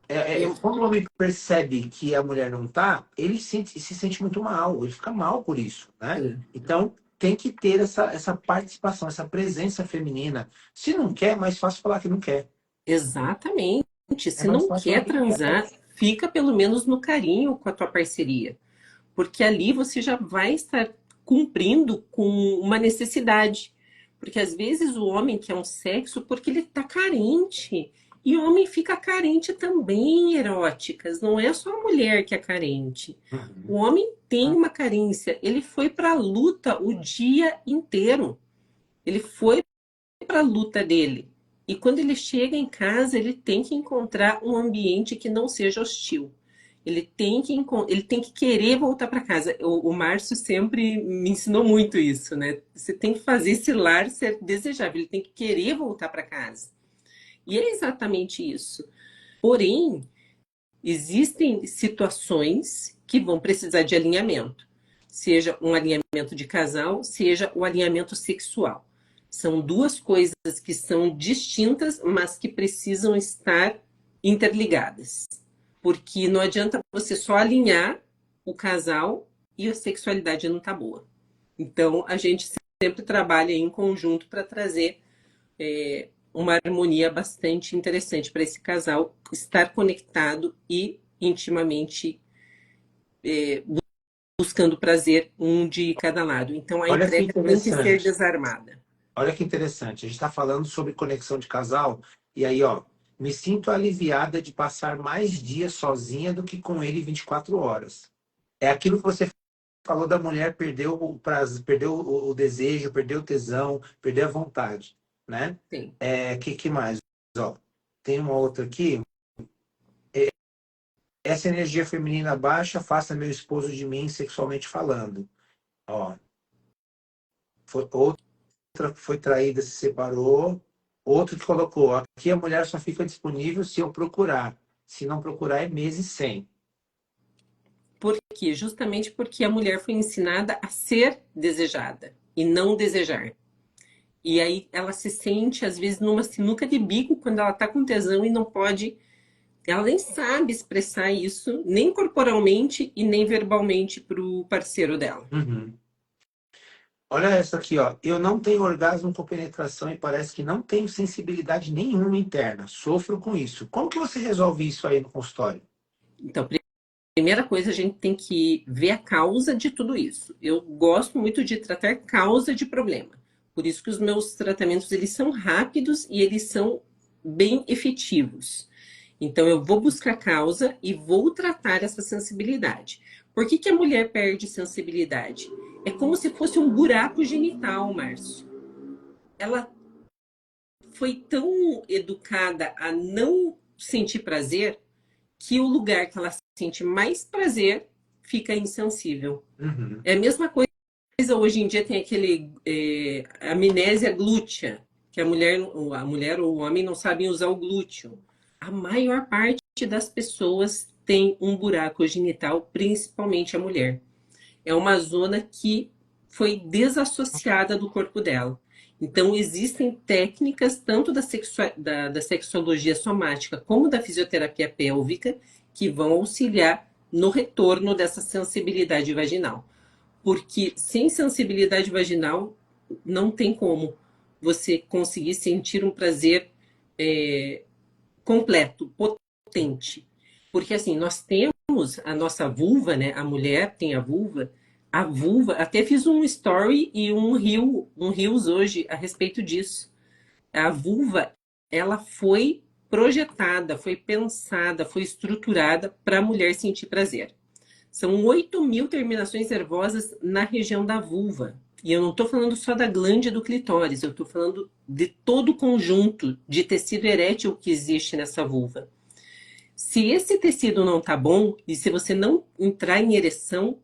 E é- quando o homem percebe que a mulher não tá, ele se sente muito mal, ele fica mal por isso, né? sim, Então, tem que ter essa participação, essa presença feminina. Se não quer, é mais fácil falar que não quer. exatamente. É Se mais não fácil falar quer que não quer. transar, fica pelo menos no carinho com a tua parceria. Porque ali você já vai estar cumprindo com uma necessidade. Porque às vezes o homem quer um sexo porque ele está carente. E o homem fica carente também, eróticas. Não é só a mulher que é carente. O Uhum. homem tem uma carência. Ele foi para a luta o dia inteiro. Ele foi para a luta dele. E quando ele chega em casa, ele tem que encontrar um ambiente que não seja hostil. Ele tem que querer voltar para casa. O Márcio sempre me ensinou muito isso, né? Você tem que fazer esse lar ser desejável, ele tem que querer voltar para casa. E é exatamente isso. Porém, existem situações que vão precisar de alinhamento, seja um alinhamento de casal, seja o alinhamento sexual. São duas coisas que são distintas, mas que precisam estar interligadas. Porque não adianta você só alinhar o casal e a sexualidade não tá boa. Então, a gente sempre trabalha em conjunto para trazer uma harmonia bastante interessante para esse casal estar conectado e intimamente buscando prazer um de cada lado. Então, a Olha que entrega tem que ser interessante. desarmada. Olha que interessante. A gente está falando sobre conexão de casal, e aí, ó, me sinto aliviada de passar mais dias sozinha do que com ele 24 horas. É aquilo que você falou da mulher perder o prazer, perder o desejo, perder o tesão, perder a vontade, né? Sim. Que mais? Ó, tem uma outra aqui. Essa energia feminina baixa faça meu esposo de mim sexualmente falando. Ó, outra foi traída, se separou. Outro que colocou, aqui a mulher só fica disponível se eu procurar. Se não procurar, é meses sem. Por quê? Justamente porque a mulher foi ensinada a ser desejada e não desejar. E aí ela se sente, às vezes, numa sinuca de bico quando ela tá com tesão e não pode. Ela nem sabe expressar isso, nem corporalmente e nem verbalmente pro parceiro dela. Uhum. Olha essa aqui, ó. Eu não tenho orgasmo com penetração e parece que não tenho sensibilidade nenhuma interna. Sofro com isso. Como que você resolve isso aí no consultório? Então, primeira coisa, a gente tem que ver a causa de tudo isso. Eu gosto muito de tratar causa de problema. Por isso que os meus tratamentos, eles são rápidos e eles são bem efetivos. Então, eu vou buscar a causa e vou tratar essa sensibilidade. Por que que a mulher perde sensibilidade? É como se fosse um buraco genital, Márcio. Ela foi tão educada a não sentir prazer que o lugar que ela sente mais prazer fica insensível. Uhum. É a mesma coisa, hoje em dia tem aquele amnésia glútea, que a mulher ou o homem não sabem usar o glúteo. A maior parte das pessoas tem um buraco genital, principalmente a mulher. É uma zona que foi desassociada do corpo dela. Então, existem técnicas tanto da sexologia somática como da fisioterapia pélvica que vão auxiliar no retorno dessa sensibilidade vaginal. Porque sem sensibilidade vaginal, não tem como você conseguir sentir um prazer completo, potente. Porque assim, nós temos a nossa vulva, né? A mulher tem a vulva. A vulva, até fiz um story e um reels hoje a respeito disso. A vulva, ela foi projetada, foi pensada, foi estruturada para a mulher sentir prazer. São 8.000 terminações nervosas na região da vulva. E eu não estou falando só da glândula do clitóris, eu estou falando de todo o conjunto de tecido erétil que existe nessa vulva. Se esse tecido não está bom, e se você não entrar em ereção,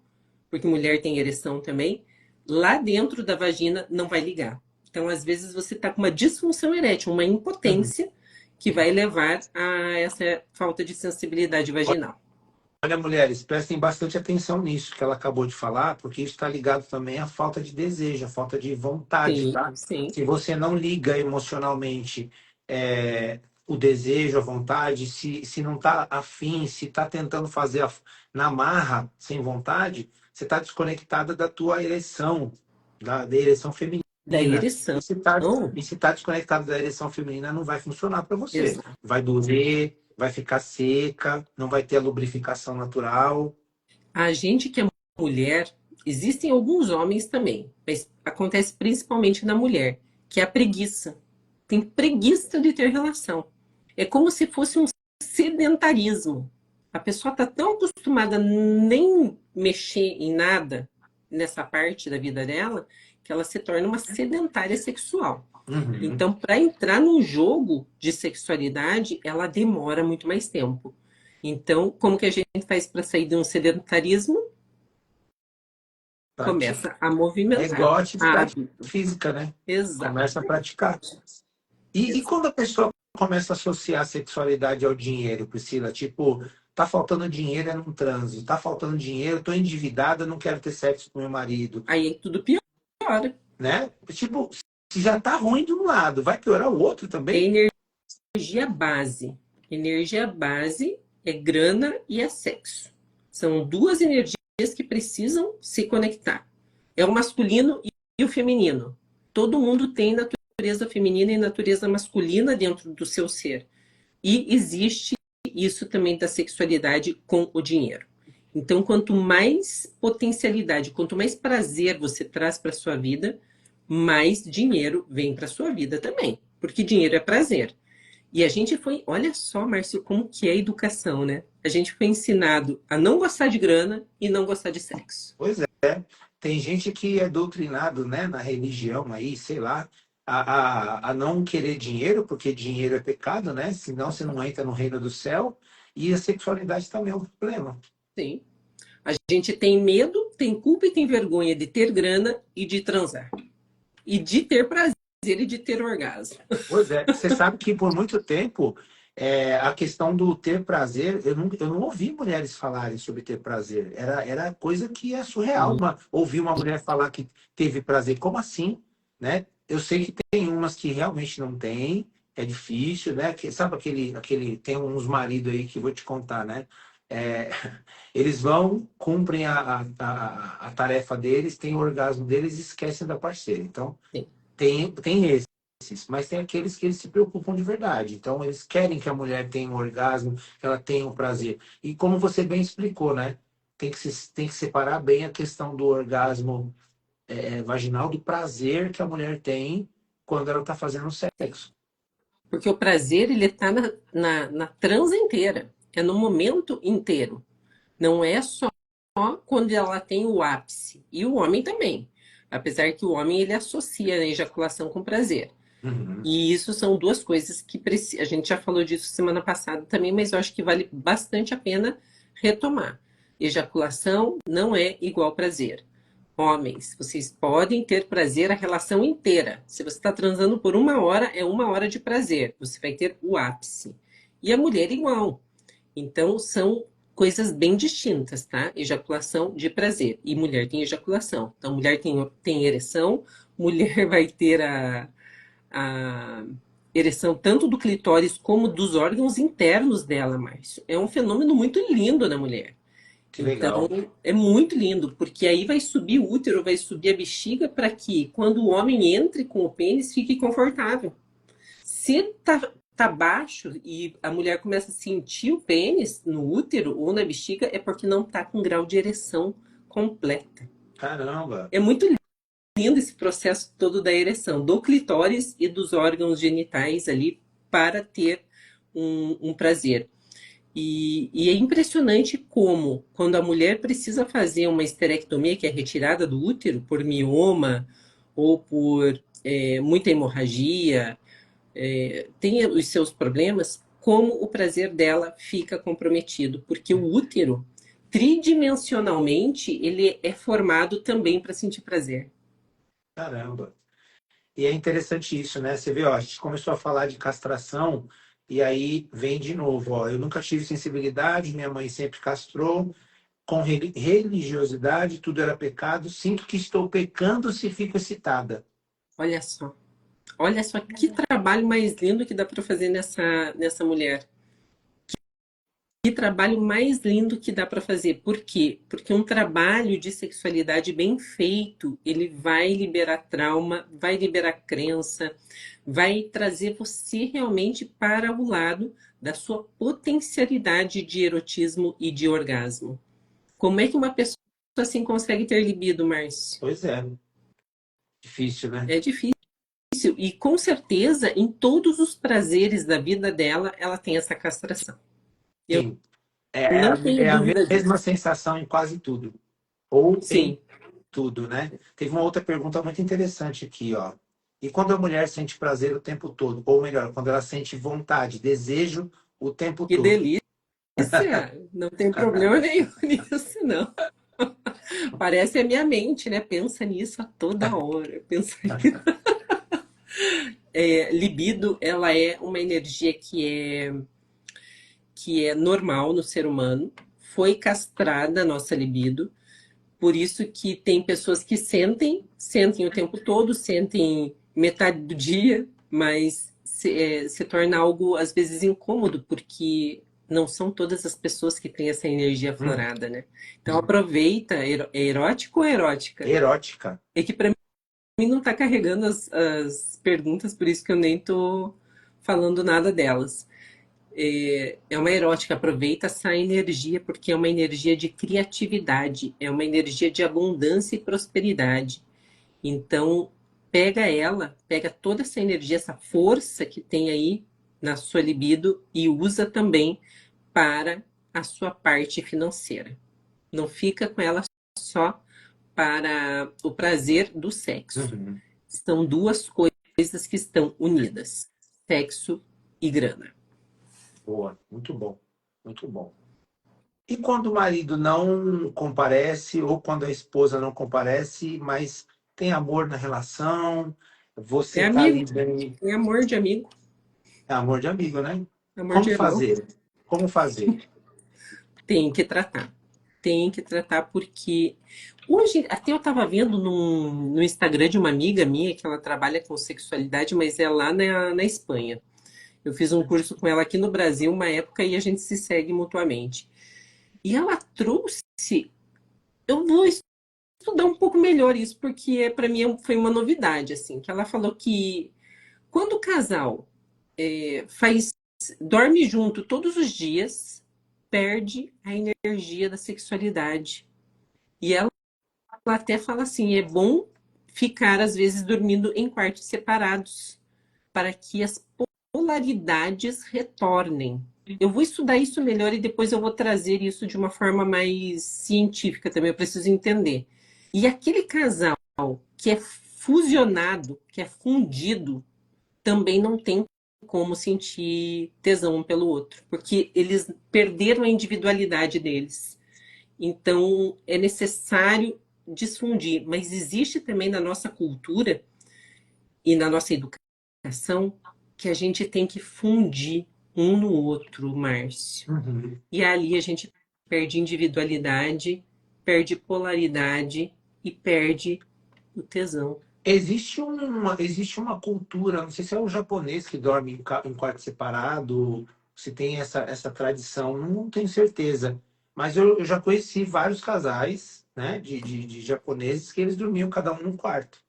porque mulher tem ereção também, lá dentro da vagina não vai ligar. Então, às vezes, você está com uma disfunção erétil, uma impotência, que vai levar a essa falta de sensibilidade vaginal. Olha, mulheres, prestem bastante atenção nisso que ela acabou de falar, porque isso está ligado também à falta de desejo, à falta de vontade, Sim, tá? sim. Se você não liga emocionalmente o desejo, a vontade, se não está afim, se está tentando fazer na marra, sem vontade, você está desconectada da tua ereção, da ereção feminina. Da ereção. E se tá desconectado da ereção feminina, não vai funcionar para você. Exato. Vai doer, vai ficar seca, não vai ter a lubrificação natural. A gente que é mulher, existem alguns homens também, mas acontece principalmente na mulher, que é a preguiça. Tem preguiça de ter relação. É como se fosse um sedentarismo. A pessoa está tão acostumada a nem mexer em nada nessa parte da vida dela, que ela se torna uma sedentária sexual. Uhum. Então, para entrar num jogo de sexualidade, ela demora muito mais tempo. Então, como que a gente faz para sair de um sedentarismo? Começa a movimentar. É igual a atividade física, né? Exato. Começa a praticar. E quando a pessoa começa a associar a sexualidade ao dinheiro, Priscila? Tipo, tá faltando dinheiro, é num trânsito. Tá faltando dinheiro, tô endividada, não quero ter sexo com meu marido. Aí tudo piora. Né? Tipo, se já tá ruim de um lado, vai piorar o outro também? É energia base. Energia base é grana e é sexo. São duas energias que precisam se conectar. É o masculino e o feminino. Todo mundo tem natureza feminina e natureza masculina dentro do seu ser. E existe isso também da sexualidade com o dinheiro. Então, quanto mais potencialidade, quanto mais prazer você traz para sua vida, mais dinheiro vem para sua vida também. Porque dinheiro é prazer. E a gente foi, olha só, Márcio, como que é a educação, né? A gente foi ensinado a não gostar de grana e não gostar de sexo. Pois é. Tem gente que é doutrinado, né, na religião aí, sei lá, a não querer dinheiro, porque dinheiro é pecado, né? Senão você não entra no reino do céu. E a sexualidade também é um problema. Sim. A gente tem medo, tem culpa e tem vergonha de ter grana e de transar. E de ter prazer e de ter orgasmo. Pois é, você sabe que por muito tempo a questão do ter prazer, eu não ouvi mulheres falarem sobre ter prazer. Era coisa que é surreal, ouvir uma mulher falar que teve prazer. Como assim? Né? Eu sei que tem umas que realmente não têm, é difícil, né? Sabe tem uns maridos aí que eu vou te contar, né? É, eles vão, cumprem a tarefa deles, têm o orgasmo deles e esquecem da parceira. Então, Sim. tem esses, mas tem aqueles que eles se preocupam de verdade. Então, eles querem que a mulher tenha um orgasmo, que ela tenha um prazer. E como você bem explicou, né? Tem que separar bem a questão do orgasmo vaginal do prazer que a mulher tem quando ela está fazendo sexo. Porque o prazer, ele está na transa inteira. É no momento inteiro. Não é só quando ela tem o ápice. E o homem também. Apesar que o homem, ele associa a ejaculação com prazer. Uhum. E isso são duas coisas que a gente já falou disso semana passada também, mas eu acho que vale bastante a pena retomar. Ejaculação não é igual prazer. Homens, vocês podem ter prazer a relação inteira. Se você está transando por 1 hora, é 1 hora de prazer. Você vai ter o ápice. E a mulher igual. Então, são coisas bem distintas, tá? Ejaculação de prazer. E mulher tem ejaculação. Então, mulher tem ereção, mulher vai ter a ereção tanto do clitóris como dos órgãos internos dela, Márcio. É um fenômeno muito lindo na mulher. Que Então, legal. é muito lindo, porque aí vai subir o útero, vai subir a bexiga para que, quando o homem entre com o pênis, fique confortável. Se tá baixo e a mulher começa a sentir o pênis no útero ou na bexiga, é porque não tá com grau de ereção completa. Caramba. É muito lindo esse processo todo da ereção, do clitóris e dos órgãos genitais ali para ter um prazer. E é impressionante como, quando a mulher precisa fazer uma esterectomia, que é retirada do útero por mioma ou por muita hemorragia, tem os seus problemas, como o prazer dela fica comprometido, porque o útero, tridimensionalmente, ele é formado também para sentir prazer. Caramba. E é interessante isso, né? Você vê, ó, a gente começou a falar de castração e aí vem de novo, ó, eu nunca tive sensibilidade, minha mãe sempre castrou, com religiosidade, tudo era pecado, sinto que estou pecando se fico excitada. Olha só. Olha só que trabalho mais lindo que dá para fazer nessa mulher. Que trabalho mais lindo que dá para fazer. Por quê? Porque um trabalho de sexualidade bem feito, ele vai liberar trauma, vai liberar crença, vai trazer você realmente para o lado da sua potencialidade de erotismo e de orgasmo. Como é que uma pessoa assim consegue ter libido, Márcio? Pois é, difícil, né? É difícil. E com certeza, em todos os prazeres da vida dela, ela tem essa castração. Eu Sim, não tenho é a dúvida mesma disso. sensação em quase tudo, ou em Sim. tudo, né? Teve uma outra pergunta muito interessante aqui, ó. E quando a mulher sente prazer o tempo todo, ou melhor, quando ela sente vontade, desejo o tempo Que todo? delícia! Não tem problema nenhum nisso, não. Parece a minha mente, né? Pensa nisso a toda hora. Pensa nisso. Libido, ela é uma energia que é normal no ser humano. Foi castrada a nossa libido. Por isso que tem pessoas que sentem o tempo todo, sentem metade do dia, mas se torna algo, às vezes, incômodo, porque não são todas as pessoas que têm essa energia Hum, aflorada, né? Então aproveita, é erótico ou erótica? erótica. É que para mim não tá carregando as perguntas, por isso que eu nem tô falando nada delas. É uma erótica, aproveita essa energia, porque é uma energia de criatividade, é uma energia de abundância e prosperidade. Então, pega toda essa energia, essa força que tem aí na sua libido e usa também para a sua parte financeira. Não fica com ela só para o prazer do sexo. Uhum. São duas coisas que estão unidas: sexo e grana. Boa, muito bom, muito bom. E quando o marido não comparece, ou quando a esposa não comparece, mas tem amor na relação, Você É tá ali amigo, bem. é amor de amigo, É amor de amigo, né? amor Como de irmão. fazer? Como fazer? Tem que tratar. Tem que tratar porque hoje, até eu estava vendo no Instagram de uma amiga minha que ela trabalha com sexualidade, mas é lá na Espanha. Eu fiz um curso com ela aqui no Brasil uma época e a gente se segue mutuamente. E ela trouxe, eu vou estudar um pouco melhor isso porque para mim foi uma novidade assim, que ela falou que quando o casal faz dorme junto todos os dias, perde a energia da sexualidade. E ela até fala assim, é bom ficar às vezes dormindo em quartos separados para que as polaridades retornem. Eu vou estudar isso melhor e depois eu vou trazer isso de uma forma mais científica também, eu preciso entender. E aquele casal que é fusionado, que é fundido, também não tem como sentir tesão um pelo outro, porque eles perderam a individualidade deles. Então, é necessário desfundir, mas existe também na nossa cultura e na nossa educação que a gente tem que fundir um no outro, Márcio. Uhum. E ali a gente perde individualidade, perde polaridade e perde o tesão. Existe uma cultura, não sei se é o japonês que dorme em quarto separado, se tem essa tradição, não tenho certeza. Mas eu já conheci vários casais, né, de japoneses que eles dormiam cada um num quarto.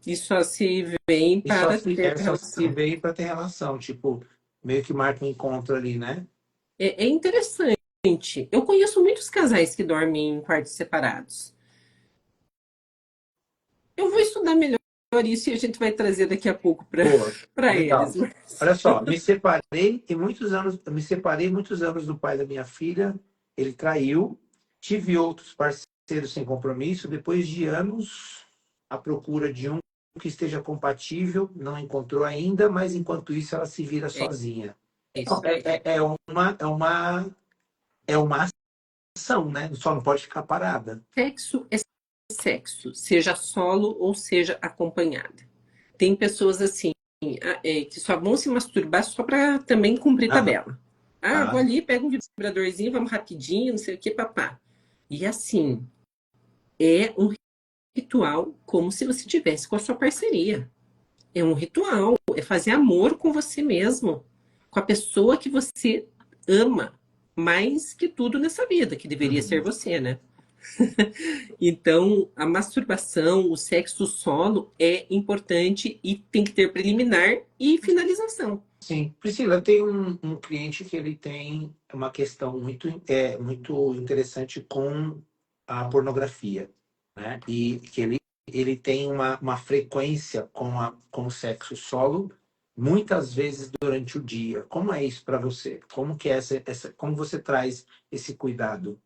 E só se vem E só para se, ter é, só se relação. veio para ter relação, tipo, meio que marca um encontro ali, né? É interessante. Eu conheço muitos casais que dormem em quartos separados. Eu vou estudar melhor isso e a gente vai trazer daqui a pouco Boa, para eles. legal. Olha só, me separei muitos anos do pai da minha filha, ele traiu, tive outros parceiros sem compromisso, depois de anos à procura de um que esteja compatível, não encontrou ainda, mas enquanto isso ela se vira É sozinha. Então, isso. é uma ação, né? Só não pode ficar parada. Sexo é sexo, seja solo ou seja acompanhada. Tem pessoas assim que só vão se masturbar só para também cumprir Aham, tabela. Ah, vou tá. ali, pego um vibradorzinho, vamos rapidinho, não sei o que, papá. E assim, é um ritual como se você tivesse com a sua parceria. É um ritual, é fazer amor com você mesmo, com a pessoa que você ama mais que tudo nessa vida, que deveria ser Uhum. você, né? Então, a masturbação, o sexo solo é importante e tem que ter preliminar e finalização. Sim, Priscila, tem um cliente que ele tem uma questão muito interessante com a pornografia, né? E que ele tem uma frequência com o sexo solo, muitas vezes durante o dia. Como é isso para você? Como que é como você traz esse cuidado?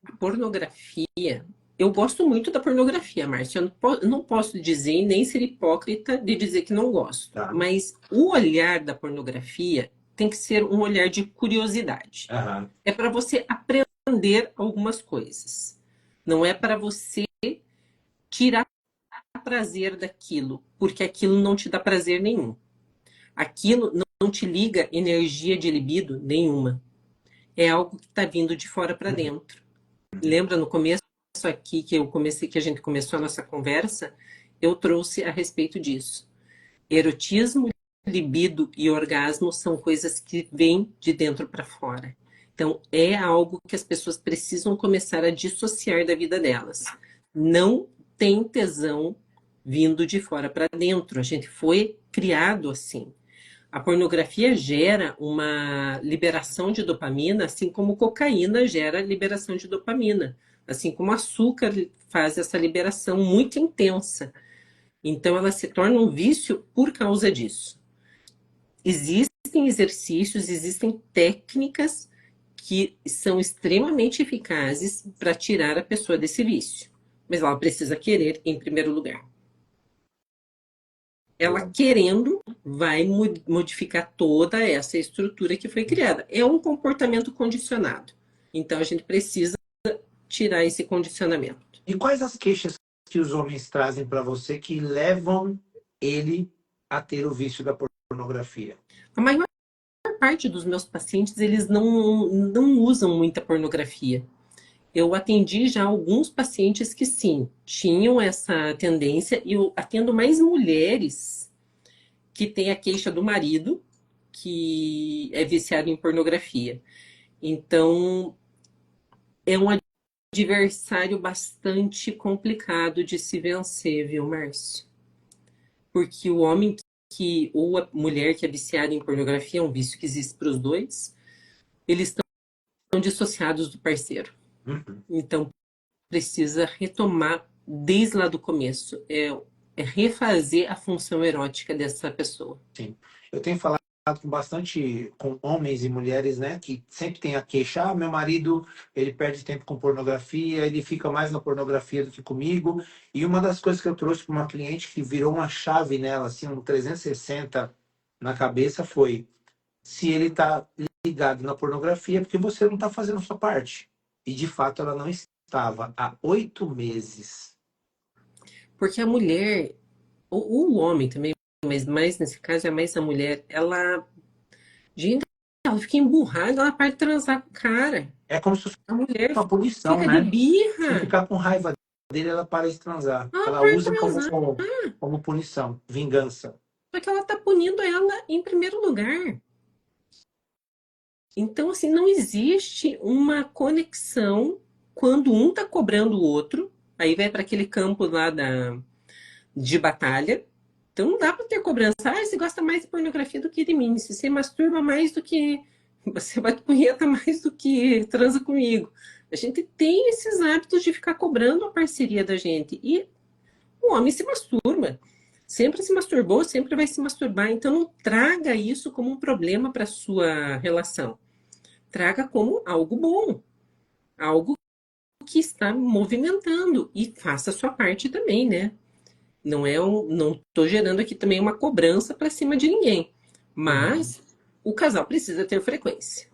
A pornografia, eu gosto muito da pornografia, Márcia. Eu não posso dizer, nem ser hipócrita de dizer que não gosto. Tá? Mas o olhar da pornografia tem que ser um olhar de curiosidade. Aham. É para você aprender algumas coisas. Não é para você tirar prazer daquilo, porque aquilo não te dá prazer nenhum. Aquilo não te liga energia de libido nenhuma. É algo que está vindo de fora para Uhum. dentro. Lembra no começo aqui que a gente começou a nossa conversa, eu trouxe a respeito disso. Erotismo, libido e orgasmo são coisas que vêm de dentro para fora. Então, é algo que as pessoas precisam começar a dissociar da vida delas. Não tem tesão vindo de fora para dentro. A gente foi criado assim. A pornografia gera uma liberação de dopamina, assim como cocaína gera liberação de dopamina, assim como açúcar faz essa liberação muito intensa. Então, ela se torna um vício por causa disso. Existem exercícios, existem técnicas que são extremamente eficazes para tirar a pessoa desse vício. Mas ela precisa querer em primeiro lugar. Ela Boa. querendo vai modificar toda essa estrutura que foi criada. É um comportamento condicionado. Então a gente precisa tirar esse condicionamento. E quais as queixas que os homens trazem para você que levam ele a ter o vício da pornografia? A maior parte dos meus pacientes, eles não usam muita pornografia. Eu atendi já alguns pacientes que sim, tinham essa tendência, e eu atendo mais mulheres que têm a queixa do marido, que é viciado em pornografia. Então, é um adversário bastante complicado de se vencer, viu, Márcio? Porque o homem ou a mulher que é viciada em pornografia, é um vício que existe para os dois, eles estão dissociados do parceiro. Uhum. Então, precisa retomar desde lá do começo. É refazer a função erótica dessa pessoa. Sim. Eu tenho falado com homens e mulheres, né, que sempre tem a queixa, meu marido, ele perde tempo com pornografia, ele fica mais na pornografia do que comigo. E uma das coisas que eu trouxe para uma cliente que virou uma chave nela, assim, um 360 na cabeça foi: se ele está ligado na pornografia, é porque você não está fazendo a sua parte. E de fato ela não estava há 8 meses. Porque a mulher, ou o homem também, mas mais nesse caso é mais a mulher, gente, ela fica emburrada, ela para de transar com o cara. É como se fosse A mulher uma punição, fica de né? Se birra. ficar com raiva dele, ela para de transar. Ela Ela para de usa transar. como punição, vingança. Só que ela tá punindo ela em primeiro lugar. Então, assim, não existe uma conexão quando um tá cobrando o outro. Aí vai para aquele campo lá de batalha. Então não dá para ter cobrança. Ah, você gosta mais de pornografia do que de mim. Se você masturba mais do que. Você bate punheta mais do que transa comigo. A gente tem esses hábitos de ficar cobrando a parceria da gente. E o homem se masturba. Sempre se masturbou, sempre vai se masturbar. Então não traga isso como um problema para sua relação. Traga como algo bom. Algo que está movimentando. E faça a sua parte também, né? Não estou gerando aqui também uma cobrança para cima de ninguém. Mas o casal precisa ter frequência.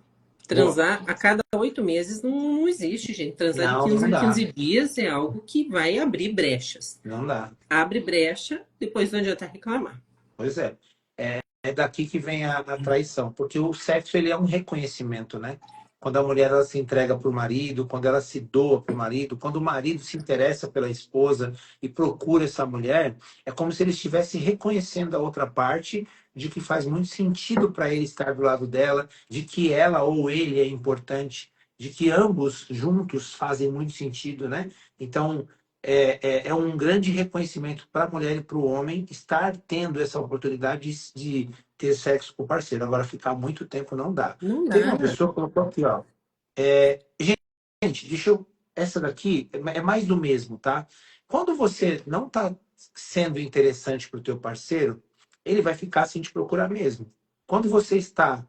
Transar a cada 8 meses não existe, gente. Transar de Não, 15 não em dá. 15 dias é algo que vai abrir brechas. Não dá. Abre brecha, depois não adianta reclamar. Pois é. É daqui que vem a traição, porque o sexo ele é um reconhecimento, né? Quando a mulher ela se entrega para o marido, quando ela se doa para o marido, quando o marido se interessa pela esposa e procura essa mulher, é como se ele estivesse reconhecendo a outra parte de que faz muito sentido para ele estar do lado dela, de que ela ou ele é importante, de que ambos juntos fazem muito sentido, né? Então, é um grande reconhecimento para a mulher e para o homem estar tendo essa oportunidade de ter sexo com o parceiro. Agora, ficar muito tempo não dá. Não Teve uma dá. pessoa que colocou aqui, ó. Gente, deixa eu. Essa daqui é mais do mesmo, tá? Quando você não está sendo interessante para o teu parceiro, ele vai ficar sem te procurar mesmo. Quando você está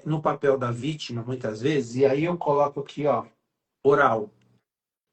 no papel da vítima, muitas vezes, e aí eu coloco aqui, ó, oral.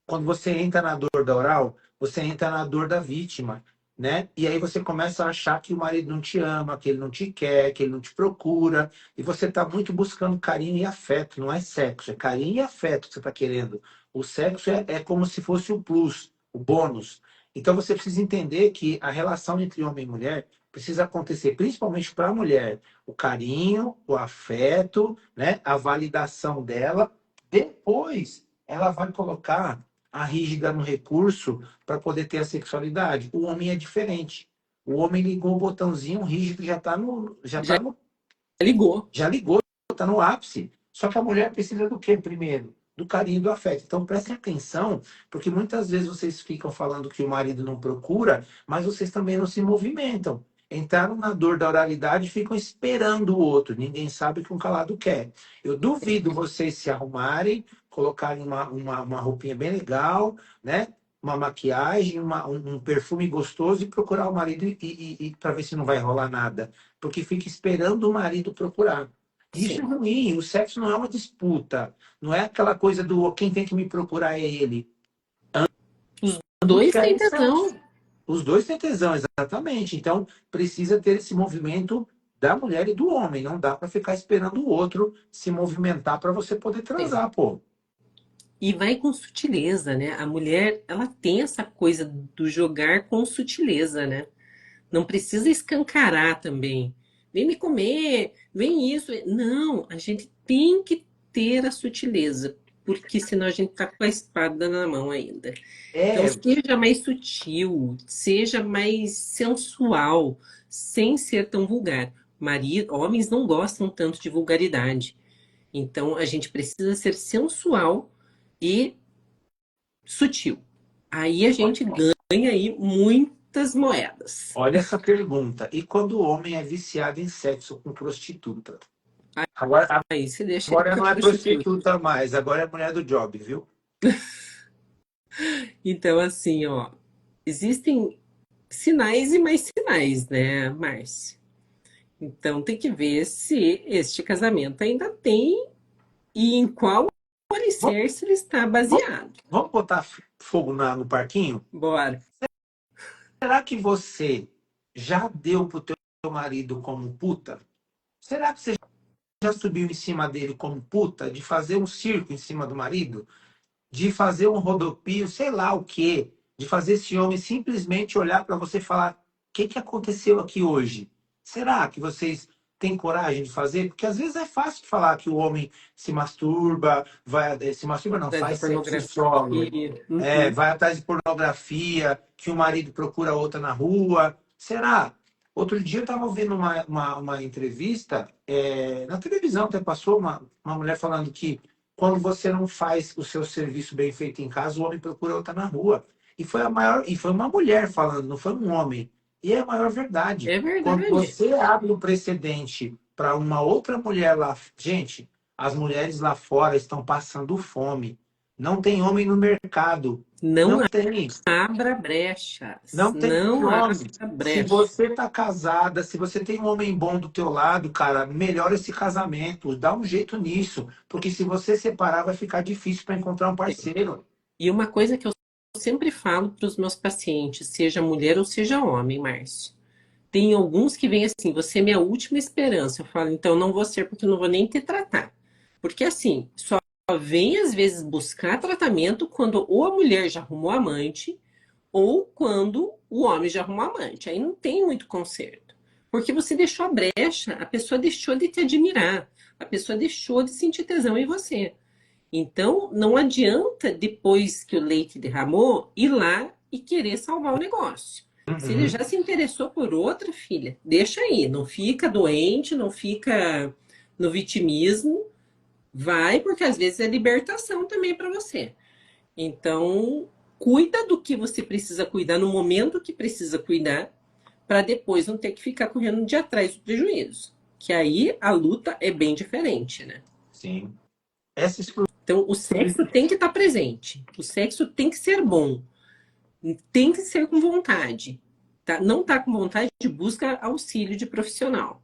Quando você entra na dor da oral, você entra na dor da vítima, né? E aí você começa a achar que o marido não te ama, que ele não te quer, que ele não te procura, e você está muito buscando carinho e afeto, não é sexo, é carinho e afeto que você está querendo. O sexo é como se fosse o plus, o bônus. Então você precisa entender que a relação entre homem e mulher precisa acontecer, principalmente para a mulher, o carinho, o afeto, né? A validação dela. Depois, ela vai colocar a rígida no recurso para poder ter a sexualidade. O homem é diferente. O homem ligou o botãozinho, o rígido já está Já ligou. já ligou, está no ápice. Só que a mulher precisa do quê primeiro? Do carinho e do afeto. Então prestem atenção, porque muitas vezes vocês ficam falando que o marido não procura, mas vocês também não se movimentam. Entraram na dor da oralidade e ficam esperando o outro. Ninguém sabe o que um calado quer. Eu duvido vocês se arrumarem, colocarem uma roupinha bem legal, né? Uma maquiagem, um perfume gostoso e procurar o marido para ver se não vai rolar nada. Porque fica esperando o marido procurar. Isso é Sim. ruim. O sexo não é uma disputa. Não é aquela coisa do quem tem que me procurar é ele. Os Ambos dois têm querem tesão. sexo. Os dois têm tesão, exatamente. Então, precisa ter esse movimento da mulher e do homem. Não dá para ficar esperando o outro se movimentar para você poder transar, pô. E vai com sutileza, né? A mulher, ela tem essa coisa do jogar com sutileza, né? Não precisa escancarar também. Vem me comer, vem isso. Não, a gente tem que ter a sutileza, porque senão a gente tá com a espada na mão ainda. Então, É, seja mais sutil, seja mais sensual, sem ser tão vulgar. Homens não gostam tanto de vulgaridade. Então, a gente precisa ser sensual e sutil. Aí a gente ganha aí muitas moedas. olha essa pergunta. E quando o homem é viciado em sexo com prostituta? Agora, Aí você deixa ele agora com a não é prostituta. prostituta mais, agora é mulher do job, viu? Então, assim, ó, existem sinais e mais sinais, né, Márcia? Então, tem que ver se este casamento ainda tem e em qual Vamos, alicerce ele está vamos, baseado. vamos botar fogo no parquinho? Bora. Será que você já deu pro teu marido como puta? Será que você já subiu em cima dele como puta? De fazer um circo em cima do marido? De fazer um rodopio, sei lá o quê? De fazer esse homem simplesmente olhar para você e falar: o que que aconteceu aqui hoje? Será que vocês têm coragem de fazer? Porque às vezes é fácil falar que o homem se masturba, se masturba não, Da faz sexo pornografia. solo, Uhum. vai atrás de pornografia, que o marido procura outra na rua. Será? Outro dia eu estava vendo uma entrevista, na televisão até passou uma mulher falando que quando você não faz o seu serviço bem feito em casa, o homem procura outra na rua. E foi uma mulher falando, não foi um homem. E é a maior verdade. É Quando verdade. você abre um precedente para uma outra mulher lá, gente, as mulheres lá fora estão passando fome. Não tem homem no mercado. Não Não tem. abra brechas. Não tem Não abra homem. Se brecha. você tá casada, se você tem um homem bom do teu lado, cara, melhora esse casamento, dá um jeito nisso, porque se você separar vai ficar difícil para encontrar um parceiro. E uma coisa que eu sempre falo para os meus pacientes, seja mulher ou seja homem, Márcio. Tem alguns que vêm assim, você é minha última esperança. Eu falo, então não vou ser porque eu não vou nem te tratar. Porque assim, só vem às vezes buscar tratamento quando ou a mulher já arrumou amante ou quando o homem já arrumou amante. Aí não tem muito conserto. Porque você deixou a brecha, a pessoa deixou de te admirar, a pessoa deixou de sentir tesão em você. Então, não adianta, depois que o leite derramou, ir lá e querer salvar o negócio. Se ele Uhum. já se interessou por outra, filha, deixa aí. Não fica doente, não fica no vitimismo. Vai, porque às vezes é libertação também para você. Então, cuida do que você precisa cuidar no momento que precisa cuidar, para depois não ter que ficar correndo de atrás do prejuízo. Que aí a luta é bem diferente, né? Sim. Essa Então, o sexo tem que estar presente. O sexo tem que ser bom. Tem que ser com vontade. Tá? Não tá com vontade, busca auxílio de profissional.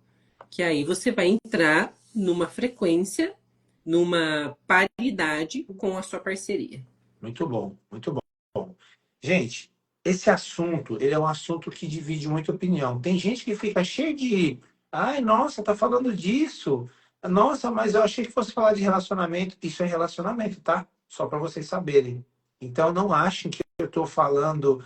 Que aí você vai entrar numa frequência, numa paridade com a sua parceria. muito bom, muito bom. Gente, esse assunto, ele é um assunto que divide muita opinião. Tem gente que fica cheio de, ai, nossa, tá falando disso. Nossa, mas eu achei que fosse falar de relacionamento. Isso é relacionamento, tá? Só para vocês saberem. Então, não achem que eu estou falando.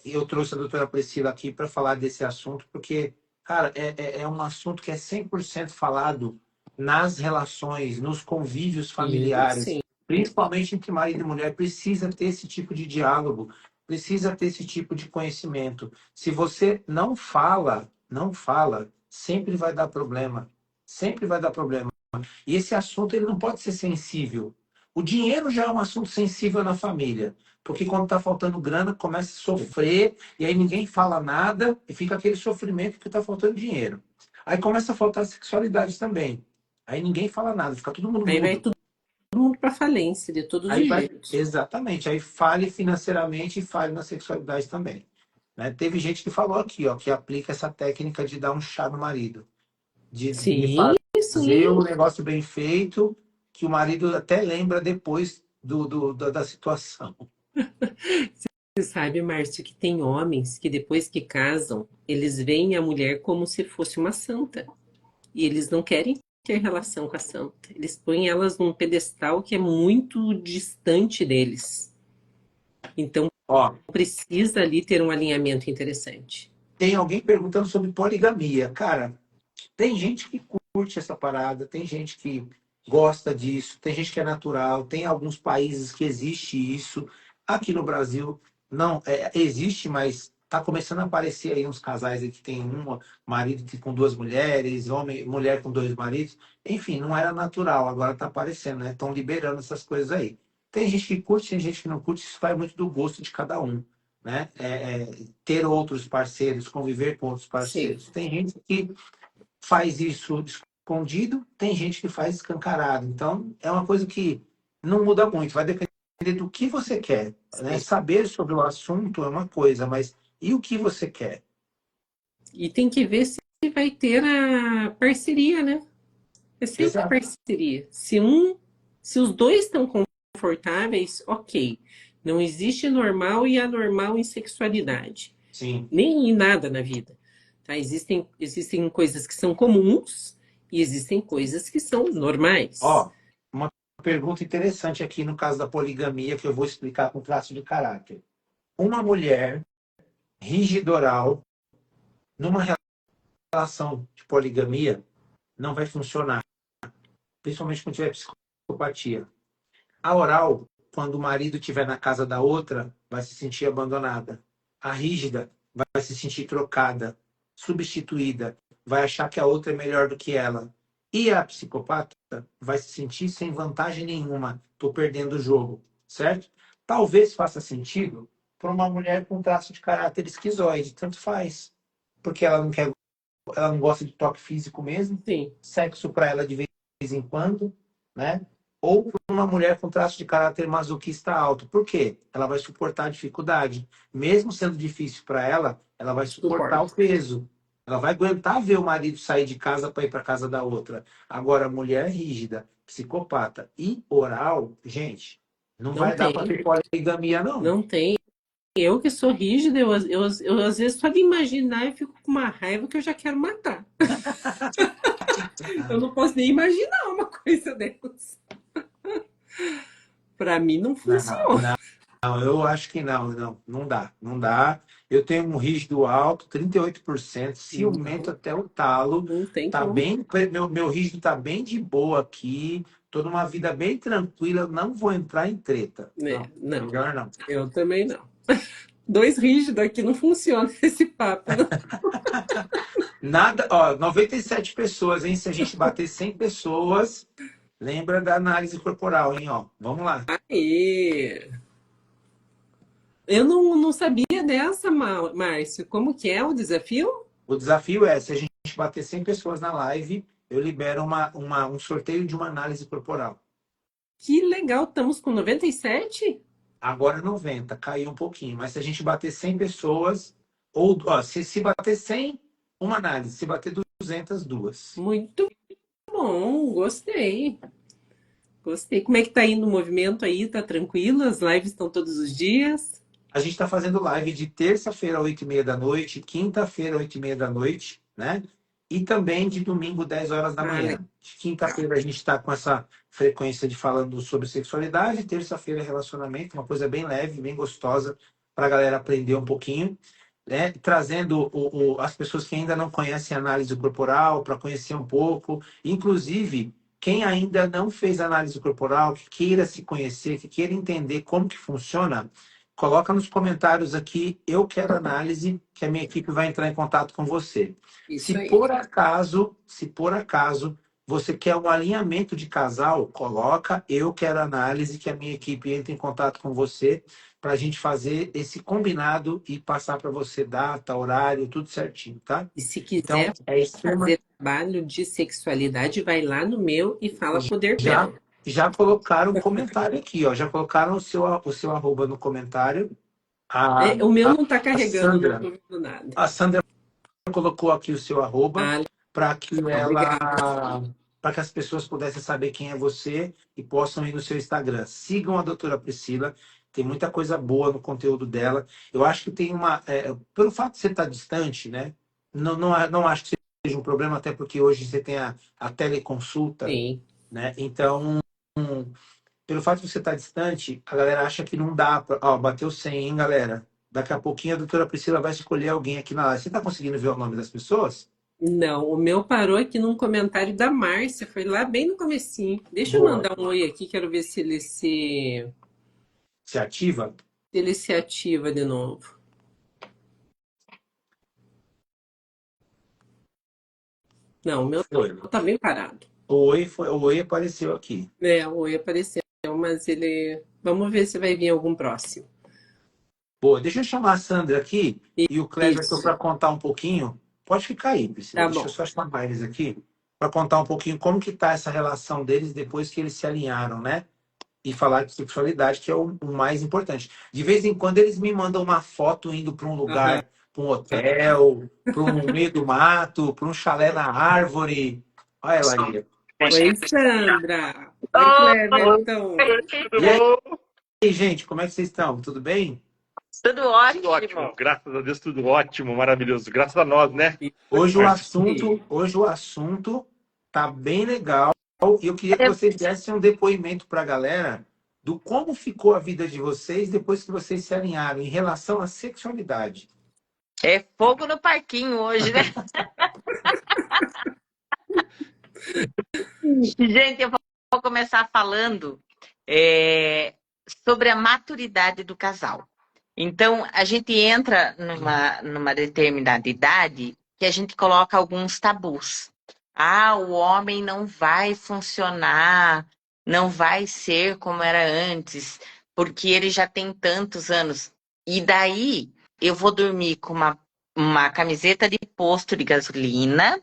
Eu trouxe a doutora Priscila aqui para falar desse assunto, porque, cara, é um assunto que é 100% falado nas relações, nos convívios E familiares, sim, principalmente entre marido e mulher. Precisa ter esse tipo de diálogo, precisa ter esse tipo de conhecimento. Se você não fala, sempre vai dar problema. Sempre vai dar problema. E esse assunto ele não pode ser sensível. O dinheiro já é um assunto sensível na família, porque quando está faltando grana, começa a sofrer, e aí ninguém fala nada, e fica aquele sofrimento que está faltando dinheiro. Aí começa a faltar sexualidade também. Aí ninguém fala nada, fica todo mundo aí vai mudo. todo mundo para falência, de todos Aí os vai, jeitos. exatamente, aí fale financeiramente e fale na sexualidade também. Né? Teve gente que falou aqui, ó, que aplica essa técnica de dar um chá no marido, de Sim, fazer sim. o negócio bem feito, que o marido até lembra depois da situação. Você sabe, Márcio, que tem homens que depois que casam, eles veem a mulher como se fosse uma santa. E eles não querem ter relação com a santa. Eles põem elas num pedestal que é muito distante deles. Então Ó, precisa ali ter um alinhamento interessante. Tem alguém perguntando sobre poligamia. Cara, tem gente que curte essa parada, tem gente que gosta disso, tem gente que é natural, tem alguns países que existe isso. Aqui no Brasil não existe, mas está começando a aparecer aí uns casais aí que tem um marido com duas mulheres, homem, mulher com dois maridos. Enfim, não era natural, agora está aparecendo, né? Estão liberando essas coisas aí. Tem gente que curte, tem gente que não curte, isso vai muito do gosto de cada um, né? Ter outros parceiros, conviver com outros Sim. parceiros. Tem gente que faz isso escondido, tem gente que faz escancarado. Então, é uma coisa que não muda muito, vai depender do que você quer, né? Sim. Saber sobre o assunto é uma coisa, mas e o que você quer? E tem que ver se vai ter a parceria, né? É sempre Exato. parceria. Se os dois estão confortáveis, ok. Não existe normal e anormal em sexualidade, Sim. nem em nada na vida. Tá? Existem coisas que são comuns e existem coisas que são normais. Ó, uma pergunta interessante aqui no caso da poligamia que eu vou explicar com traço de caráter. Uma mulher rígida oral numa relação de poligamia não vai funcionar, principalmente quando tiver psicopatia. A oral, quando o marido estiver na casa da outra, vai se sentir abandonada. A rígida vai se sentir trocada, substituída, vai achar que a outra é melhor do que ela. E a psicopata vai se sentir sem vantagem nenhuma. Estou perdendo o jogo, certo? Talvez faça sentido para uma mulher com traço de caráter esquizoide, tanto faz. Porque ela não quer, ela não gosta de toque físico mesmo, Sim, sexo para ela de vez em quando, né? Ou para uma mulher com traço de caráter masoquista alto. Por quê? Ela vai suportar a dificuldade. Mesmo sendo difícil para ela, ela vai suportar o suporte. peso. Ela vai aguentar ver o marido sair de casa para ir para casa da outra. Agora, mulher rígida, psicopata e oral, gente, não Não vai dar para tem, ter poligamia, não. não tem. Eu que sou rígida, eu às vezes só de imaginar eu fico com uma raiva que eu já quero matar. Eu não posso nem imaginar uma coisa dessas. Para mim não Não, funciona. não, eu acho que não dá, não dá. Eu tenho um rígido alto, 38%, ciumento Não, até o talo. não tem Tá como. bem, meu rígido tá bem de boa aqui. Tô numa vida bem tranquila, não vou entrar em treta. É, Não, não, melhor não. eu também não. Dois rígidos aqui não funciona esse papo. Não. Nada, ó, 97 pessoas, hein? Se a gente bater 100 pessoas, lembra da análise corporal, hein, ó. Vamos lá. Aê. Eu não sabia dessa, Márcio. Como que é o desafio? O desafio é, se a gente bater 100 pessoas na live, eu libero um sorteio de uma análise corporal. Que legal, estamos com 97? Agora 90, caiu um pouquinho. Mas se a gente bater 100 pessoas, ou ó, se bater 100, uma análise. Se bater 200, duas. Muito bom, gostei. Gostei. Como é que tá indo o movimento aí? Tá tranquilo? As lives estão todos os dias? A gente está fazendo live de terça-feira, às 8h30 da noite, quinta-feira, às 8h30 da noite, né? E também de domingo, 10 horas da Ah, manhã. legal. De quinta-feira a gente está com essa frequência de falando sobre sexualidade, terça-feira relacionamento, uma coisa bem leve, bem gostosa, para a galera aprender um pouquinho, né? Trazendo as pessoas que ainda não conhecem análise corporal para conhecer um pouco. Inclusive, quem ainda não fez análise corporal, que queira se conhecer, que queira entender como que funciona, coloca nos comentários aqui, eu quero análise, que a minha equipe vai entrar em contato com você. Isso Se aí. por acaso você quer um alinhamento de casal, coloca eu quero análise, que a minha equipe entra em contato com você para a gente fazer esse combinado e passar para você data, horário, tudo certinho, tá? E se Então, quiser é extrema. fazer trabalho de sexualidade, vai lá no meu e fala com o Já, Derpel. já colocaram um comentário aqui, ó. Já colocaram o seu arroba no comentário. A, É, o meu a, não tá a carregando, não Sandra, tô vendo nada. a Sandra colocou aqui o seu arroba Ah, para que obrigada. para que as pessoas pudessem saber quem é você e possam ir no seu Instagram. Sigam a doutora Priscila, tem muita coisa boa no conteúdo dela. Eu acho que tem pelo fato de você estar distante, né? Não acho que seja um problema, até porque hoje você tem a teleconsulta, Sim. né? Então, pelo fato de você estar distante, a galera acha que não dá para. Ó, bateu 100, hein, galera? Daqui a pouquinho a doutora Priscila vai escolher alguém aqui na live. Você está conseguindo ver o nome das pessoas? Não, o meu parou aqui num comentário da Márcia, foi lá bem no comecinho. Deixa eu Boa. mandar um oi aqui, quero ver se Se ativa? ele se ativa de novo. Não, o meu Foi. tá bem parado. O oi apareceu aqui. É, o oi apareceu, mas ele. Vamos ver se vai vir algum próximo. Boa, deixa eu chamar a Sandra aqui e o Cleverton Isso, para contar um pouquinho. Pode ficar aí, Priscila. tá Deixa eu bom. só chamar eles aqui para contar um pouquinho como que tá essa relação deles depois que eles se alinharam, né? E falar de sexualidade, que é o mais importante. De vez em quando eles me mandam uma foto indo para um Aham. lugar, para um hotel, para um meio do mato, para um chalé na árvore. Olha ela aí. Oi, Sandra. Oi, Cleverton. E aí, gente, como é que vocês estão? Tudo bem? Tudo ótimo, graças a Deus, tudo ótimo, maravilhoso. Graças a nós, né? Hoje o assunto tá bem legal e eu queria que vocês dessem um depoimento para a galera do como ficou a vida de vocês depois que vocês se alinharam em relação à sexualidade. É fogo no parquinho hoje, né? Gente, eu vou começar falando sobre a maturidade do casal. Então, a gente entra numa determinada idade que a gente coloca alguns tabus. Ah, o homem não vai funcionar, não vai ser como era antes, porque ele já tem tantos anos. E daí, eu vou dormir com uma camiseta de posto de gasolina,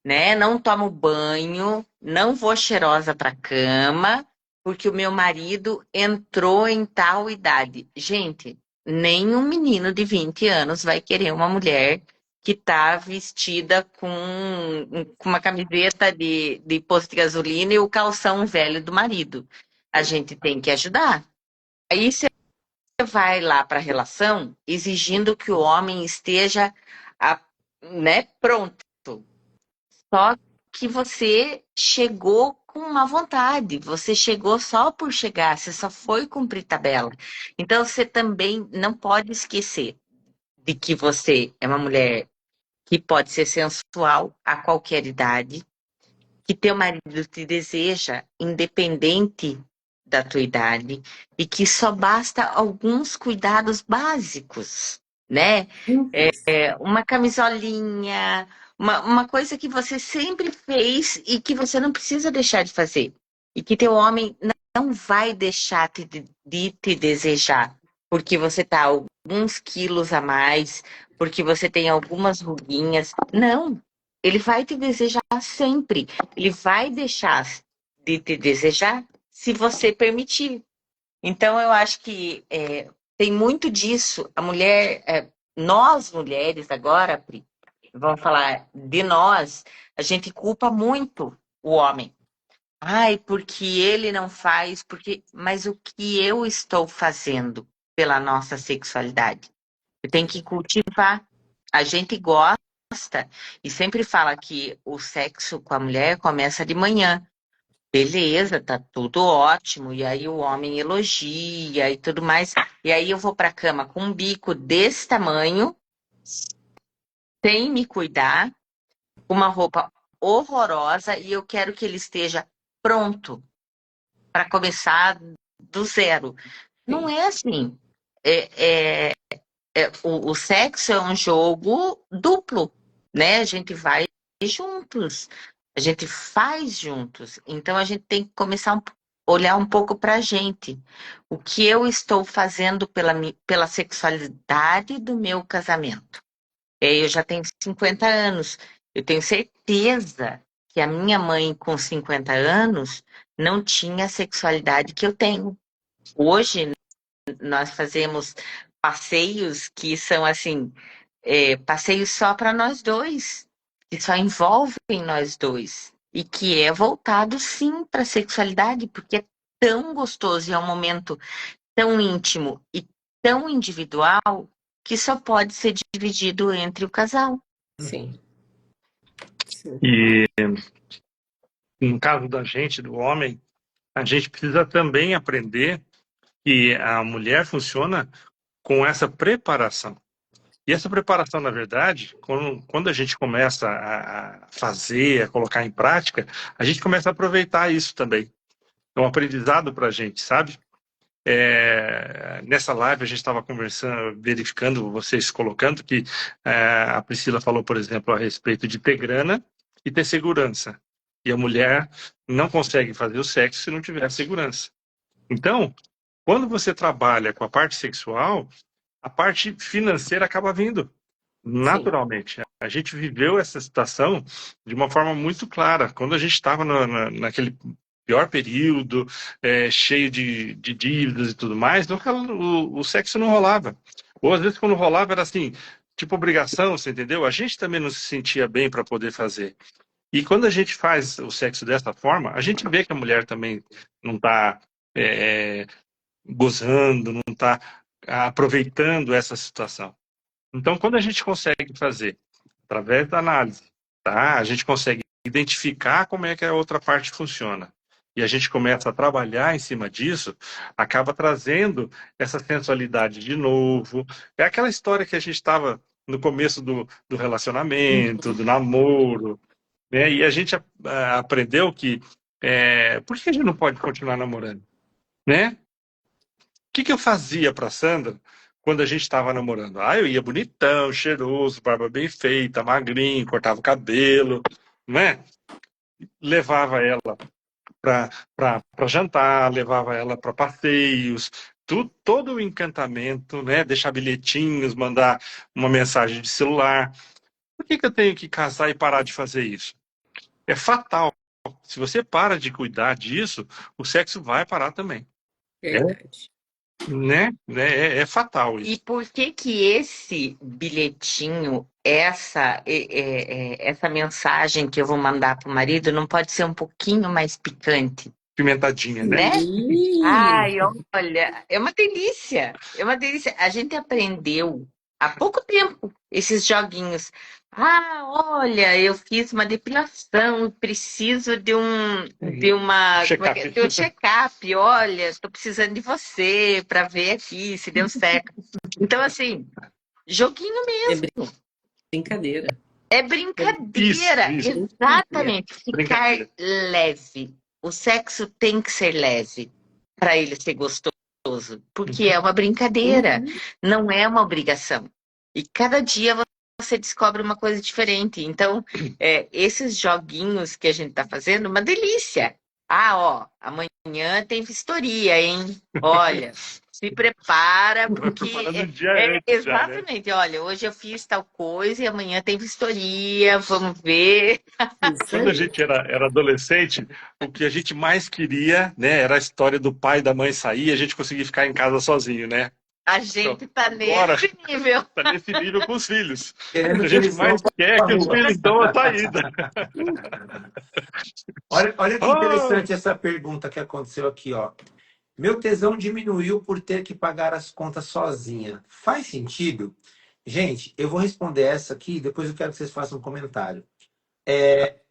né? Não tomo banho, não vou cheirosa para cama, porque o meu marido entrou em tal idade. Gente, nem um menino de 20 anos vai querer uma mulher que está vestida com uma camiseta de posto de gasolina e o calção velho do marido. A gente tem que ajudar. Aí você vai lá para a relação exigindo que o homem esteja, né, pronto. Só que você chegou com uma vontade, você chegou só por chegar, você só foi cumprir tabela. Então você também não pode esquecer de que você é uma mulher que pode ser sensual a qualquer idade, que teu marido te deseja independente da tua idade e que só basta alguns cuidados básicos, né? Uma camisolinha, uma coisa que você sempre fez e que você não precisa deixar de fazer. E que teu homem não vai deixar de te desejar, porque você tá alguns quilos a mais, porque você tem algumas ruguinhas. Não, ele vai te desejar sempre. Ele vai deixar de te desejar se você permitir. Então, eu acho que tem muito disso. A mulher, nós mulheres agora, Pri, vamos falar de nós, a gente culpa muito o homem. Ai, porque ele não faz, mas o que eu estou fazendo pela nossa sexualidade? Eu tenho que cultivar. A gente gosta e sempre fala que o sexo com a mulher começa de manhã. Beleza, tá tudo ótimo. E aí o homem elogia e tudo mais. E aí eu vou pra cama com um bico desse tamanho, sem me cuidar, uma roupa horrorosa, e eu quero que ele esteja pronto para começar do zero. Não é assim. O sexo é um jogo duplo, né? A gente vai juntos, a gente faz juntos. Então a gente tem que começar a olhar um pouco para a gente. O que eu estou fazendo pela sexualidade do meu casamento? Eu já tenho 50 anos. Eu tenho certeza que a minha mãe, com 50 anos, não tinha a sexualidade que eu tenho. Hoje, nós fazemos passeios que são assim, passeios só para nós dois, que só envolvem nós dois, e que é voltado sim para a sexualidade, porque é tão gostoso e é um momento tão íntimo e tão individual que só pode ser dividido entre o casal. Sim, sim. E no caso da gente, do homem, a gente precisa também aprender que a mulher funciona com essa preparação. E essa preparação, na verdade, quando a gente começa a fazer, a colocar em prática, a gente começa a aproveitar isso também. É um aprendizado para a gente, sabe? Nessa live a gente estava conversando, verificando, vocês colocando que a Priscila falou, por exemplo, a respeito de ter grana e ter segurança. E a mulher não consegue fazer o sexo se não tiver segurança. Então, quando você trabalha com a parte sexual, a parte financeira acaba vindo naturalmente. A gente viveu essa situação de uma forma muito clara. Quando a gente estava naquele pior período, cheio de dívidas e tudo mais, o sexo não rolava. Ou às vezes quando rolava era assim, tipo obrigação, você entendeu? A gente também não se sentia bem para poder fazer. E quando a gente faz o sexo dessa forma, a gente vê que a mulher também não está gozando, não está aproveitando essa situação. Então, quando a gente consegue fazer, através da análise, tá? A gente consegue identificar como é que a outra parte funciona. E a gente começa a trabalhar em cima disso, acaba trazendo essa sensualidade de novo. É aquela história que a gente estava no começo do relacionamento, do namoro, né? E a gente aprendeu que por que a gente não pode continuar namorando? Né? O que eu fazia para Sandra quando a gente estava namorando? Eu ia bonitão, cheiroso, barba bem feita, magrinho, cortava o cabelo, né? Levava ela para jantar, levava ela para passeios, todo o encantamento, né? Deixar bilhetinhos, mandar uma mensagem de celular. Por que eu tenho que casar e parar de fazer isso? É fatal. Se você para de cuidar disso, o sexo vai parar também. Verdade. Né? É fatal isso. E por que que esse bilhetinho, essa mensagem que eu vou mandar pro marido não pode ser um pouquinho mais picante? Pimentadinha, né? Ai, olha, é uma delícia, é uma delícia. A gente aprendeu há pouco tempo esses joguinhos. Olha, eu fiz uma depilação, preciso de um Check-up. de um check-up. Olha, estou precisando de você para ver aqui se deu certo. Então, assim, joguinho mesmo. Brincadeira. É brincadeira, Isso. exatamente. Ficar Brincadeira. leve. O sexo tem que ser leve para ele ser gostoso, porque é uma brincadeira, não é uma obrigação. E cada dia você descobre uma coisa diferente. Então, esses joguinhos que a gente está fazendo, uma delícia. Amanhã tem vistoria, hein? Olha, se prepara, porque Preparando o dia antes exatamente. Olha, hoje eu fiz tal coisa e amanhã tem vistoria, vamos ver. Quando a gente era adolescente, o que a gente mais queria, né, era a história do pai e da mãe sair e a gente conseguir ficar em casa sozinho, né? A gente tá agora, nesse nível. Tá nesse nível com os filhos. Querendo A que gente eles mais vão quer que os pra rua. filhos dão a saída. Olha que interessante essa pergunta que aconteceu aqui, ó. Meu tesão diminuiu por ter que pagar as contas sozinha. Faz sentido? Gente, eu vou responder essa aqui, depois eu quero que vocês façam um comentário.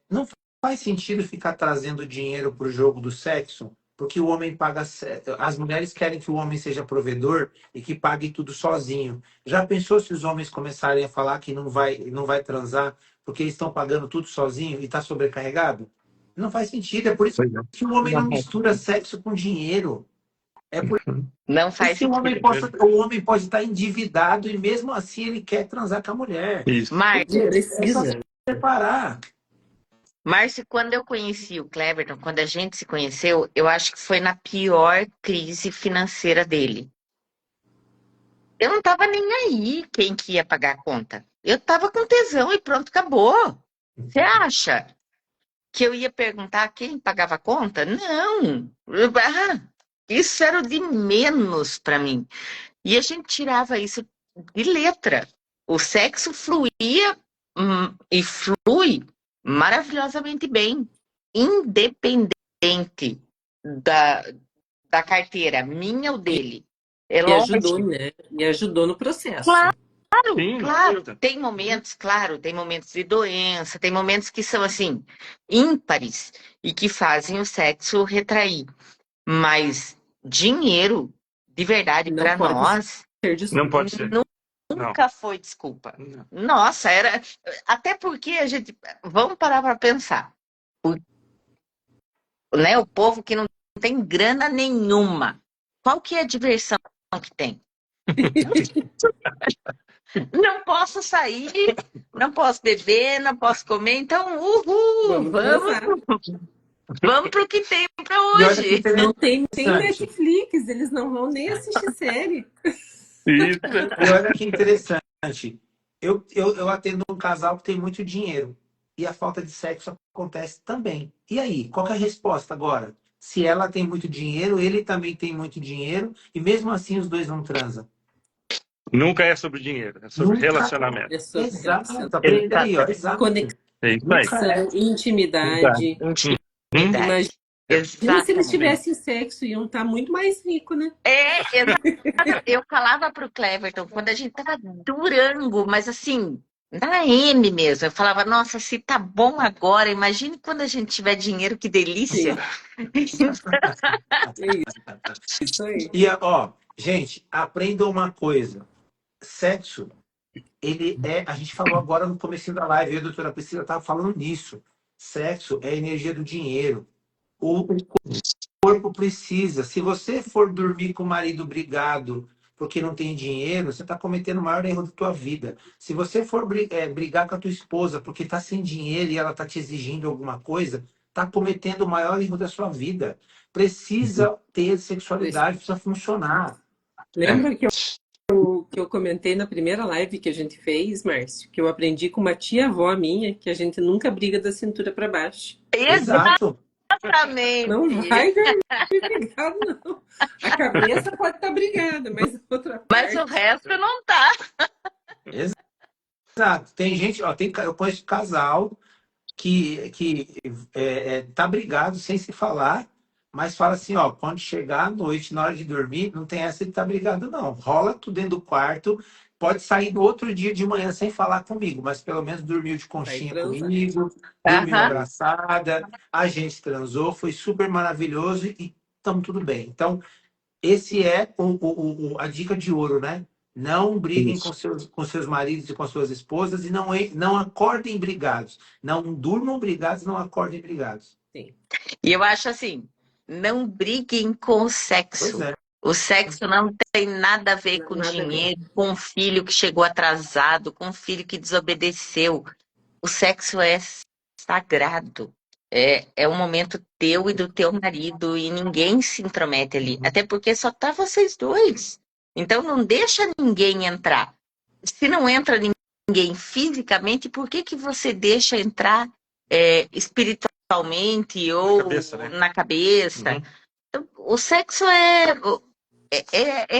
Não faz sentido ficar trazendo dinheiro para o jogo do sexo, porque o homem paga. As mulheres querem que o homem seja provedor e que pague tudo sozinho. Já pensou se os homens começarem a falar que não vai transar porque eles estão pagando tudo sozinho e está sobrecarregado? Não faz sentido. É por isso que o homem não mistura sexo com dinheiro. É por Não isso faz que o sentido. homem pode estar endividado e mesmo assim ele quer transar com a mulher. Isso. Márcio, É só Precisa. se preparar. quando eu conheci o Cleverton, quando a gente se conheceu, eu acho que foi na pior crise financeira dele. Eu não tava nem aí quem que ia pagar a conta. Eu tava com tesão e pronto, acabou. Você acha que eu ia perguntar quem pagava a conta? Não. Isso era o de menos para mim. E a gente tirava isso de letra. O sexo fluía e flui maravilhosamente bem, independente da carteira, minha ou dele. É Me lógico. ajudou, né? Me ajudou no processo. Claro, Sim, claro. dúvida. Tem momentos de doença, tem momentos que são assim, ímpares e que fazem o sexo retrair. Mas dinheiro, de verdade, Não para pode nós, ser desculpa. Não pode ser. Não. Nunca foi desculpa. Não. Nossa, era. Até porque a gente. Vamos parar para pensar. Né, o povo que não tem grana nenhuma. Qual que é a diversão que tem? Não posso sair, não posso beber, não posso comer, então, Vamos transar. vamos pro que tem para E olha que hoje. Não tem interessante. Netflix, eles não vão nem assistir série. Isso. E olha que interessante. Eu atendo um casal que tem muito dinheiro. E a falta de sexo acontece também. E aí, qual que é a resposta agora? Se ela tem muito dinheiro, ele também tem muito dinheiro, e mesmo assim os dois não transam. Nunca é sobre dinheiro, é sobre Nunca. relacionamento. É sobre Exato, aprenda aí, ó. Exato. conexão, É isso aí. intimidade. Intimidade. Imagina se eles Exatamente. tivessem sexo, iam estar muito mais ricos, né? Eu falava pro Cleverton, quando a gente tava Durango, mas assim, na M mesmo, eu falava, nossa, se tá bom agora, imagine quando a gente tiver dinheiro, que delícia. É isso aí. E, ó, gente, aprendam uma coisa. Sexo, ele é... A gente falou agora no comecinho da live, eu e a doutora Priscila estava falando nisso. Sexo é a energia do dinheiro. O corpo precisa. Se você for dormir com o marido brigado porque não tem dinheiro, você está cometendo o maior erro da tua vida. Se você for brigar com a tua esposa porque está sem dinheiro e ela está te exigindo alguma coisa, está cometendo o maior erro da sua vida. Precisa ter sexualidade, precisa funcionar. Lembra que eu comentei na primeira live que a gente fez, Márcio, que eu aprendi com uma tia-avó minha que a gente nunca briga da cintura para baixo. Exato. Exatamente. Não vai dormir brigado, não. A cabeça pode estar brigada, mas a outra Mas parte... o resto não tá. Exato. Tem gente, ó, eu conheço casal que tá brigado sem se falar, mas fala assim, ó, quando chegar à noite, na hora de dormir, não tem essa de estar brigado, não. Rola tudo dentro do quarto, pode sair no outro dia de manhã sem falar comigo, mas pelo menos dormiu de conchinha comigo, dormiu abraçada, a gente transou, foi super maravilhoso e estamos tudo bem. Então, esse é a dica de ouro, né? Não briguem com seus maridos e com suas esposas e não acordem brigados. Não durmam brigados, não acordem brigados. Sim. E eu acho assim, não briguem com o sexo. Pois é. O sexo não tem nada a ver com Nada a ver. dinheiro, com um filho que chegou atrasado, com um filho que desobedeceu. O sexo é sagrado. É um momento teu e do teu marido e ninguém se intromete ali. Até porque só tá vocês dois. Então não deixa ninguém entrar. Se não entra ninguém fisicamente, por que você deixa entrar espiritualmente ou cabeça, né? na cabeça? Uhum. Então, o sexo é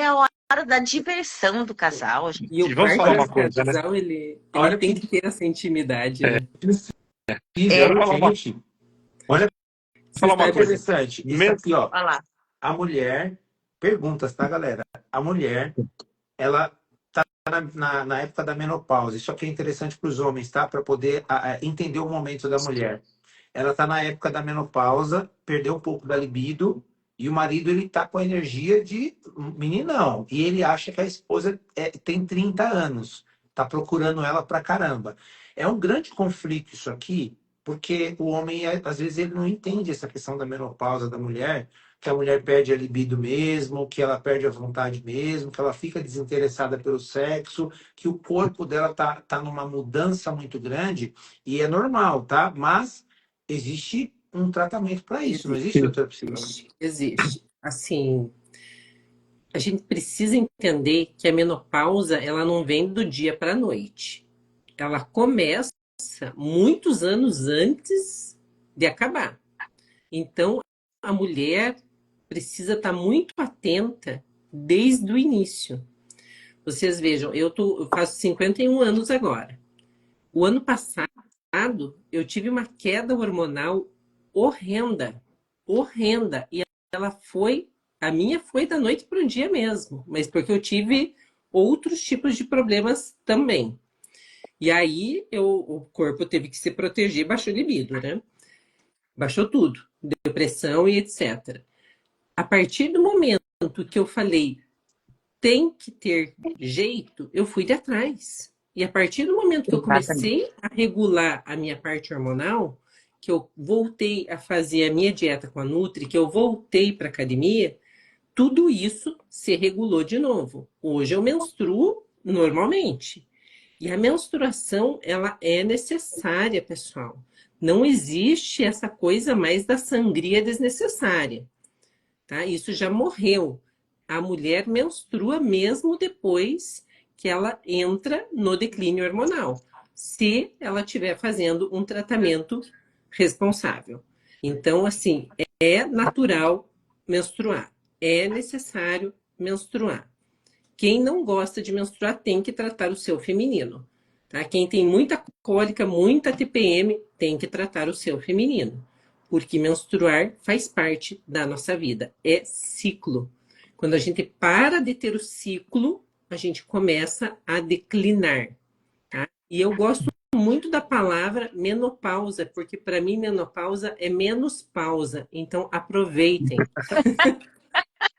a hora da diversão do casal, gente. E o E vamos falar quarto uma do coisa, né? casal, ele Olha tem que- que ter essa intimidade, né? Gente, olha que Falar uma coisa. interessante. Isso Mesmo- aqui, ó. Olha lá. A mulher, perguntas, tá, galera? A mulher, ela tá na época da menopausa. Isso aqui é interessante para os homens, tá? Para poder entender o momento da mulher. Ela tá na época da menopausa, perdeu um pouco da libido, e o marido, ele tá com a energia de meninão. E ele acha que a esposa tem 30 anos. Tá procurando ela pra caramba. É um grande conflito isso aqui, porque o homem, às vezes, ele não entende essa questão da menopausa da mulher, que a mulher perde a libido mesmo, que ela perde a vontade mesmo, que ela fica desinteressada pelo sexo, que o corpo dela tá numa mudança muito grande, e é normal, tá? Mas existe um tratamento para isso, não existe, doutora Priscila? Existe. Assim, a gente precisa entender que a menopausa, ela não vem do dia para a noite. Ela começa muitos anos antes de acabar. Então, a mulher precisa estar muito atenta desde o início. Vocês vejam, eu faço 51 anos agora. O ano passado, eu tive uma queda hormonal horrenda. E a minha foi da noite para o dia mesmo, mas porque eu tive outros tipos de problemas também. E aí, o corpo teve que se proteger, baixou libido, né? Baixou tudo, depressão e etc. A partir do momento que eu falei, tem que ter jeito, eu fui de atrás. E a partir do momento que eu Exatamente. comecei a regular a minha parte hormonal, que eu voltei a fazer a minha dieta com a Nutri, que eu voltei para academia, tudo isso se regulou de novo. Hoje eu menstruo normalmente. E a menstruação, ela é necessária, pessoal. Não existe essa coisa mais da sangria desnecessária, tá? Isso já morreu. A mulher menstrua mesmo depois que ela entra no declínio hormonal, se ela estiver fazendo um tratamento responsável. Então, assim, é natural menstruar, é necessário menstruar. Quem não gosta de menstruar tem que tratar o seu feminino, tá? Quem tem muita cólica, muita TPM, tem que tratar o seu feminino, porque menstruar faz parte da nossa vida, é ciclo. Quando a gente para de ter o ciclo, a gente começa a declinar, tá? E eu gosto muito da palavra menopausa, porque para mim menopausa é menos pausa. Então aproveitem.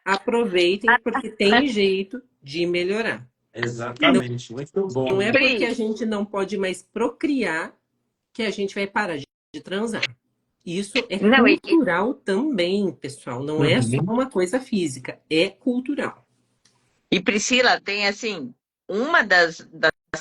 Aproveitem porque tem jeito de melhorar. Exatamente, muito bom. Não é porque a Pri, gente não pode mais procriar que a gente vai parar de transar. Isso é não, cultural também, pessoal. Não é só Uhum. uma coisa física, é cultural. e Priscila, tem assim, uma das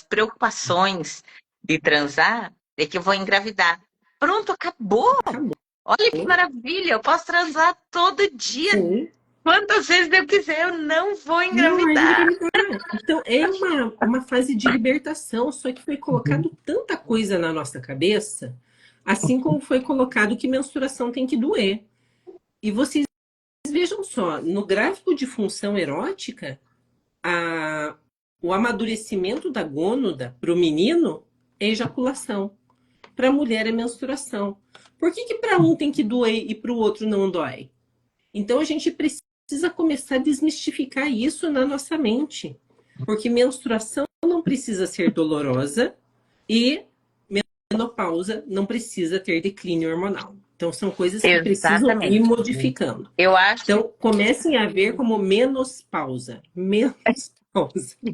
preocupações de transar é que eu vou engravidar. Pronto, acabou. Acabou. Olha que maravilha, eu posso transar todo dia, Sim. quantas vezes eu quiser, eu não vou Não vai engravidar. engravidar. Então, é uma fase de libertação, só que foi colocado tanta coisa na nossa cabeça, assim como foi colocado que menstruação tem que doer. E vocês vejam só, no gráfico de função erótica, o amadurecimento da gônada para o menino é ejaculação, para a mulher é menstruação. Por que para um tem que doer e para o outro não dói? Então a gente precisa começar a desmistificar isso na nossa mente, porque menstruação não precisa ser dolorosa e menopausa não precisa ter declínio hormonal. Então são coisas que precisam ir Exatamente. modificando. Eu acho. Então comecem a ver como menopausa. Menopausa.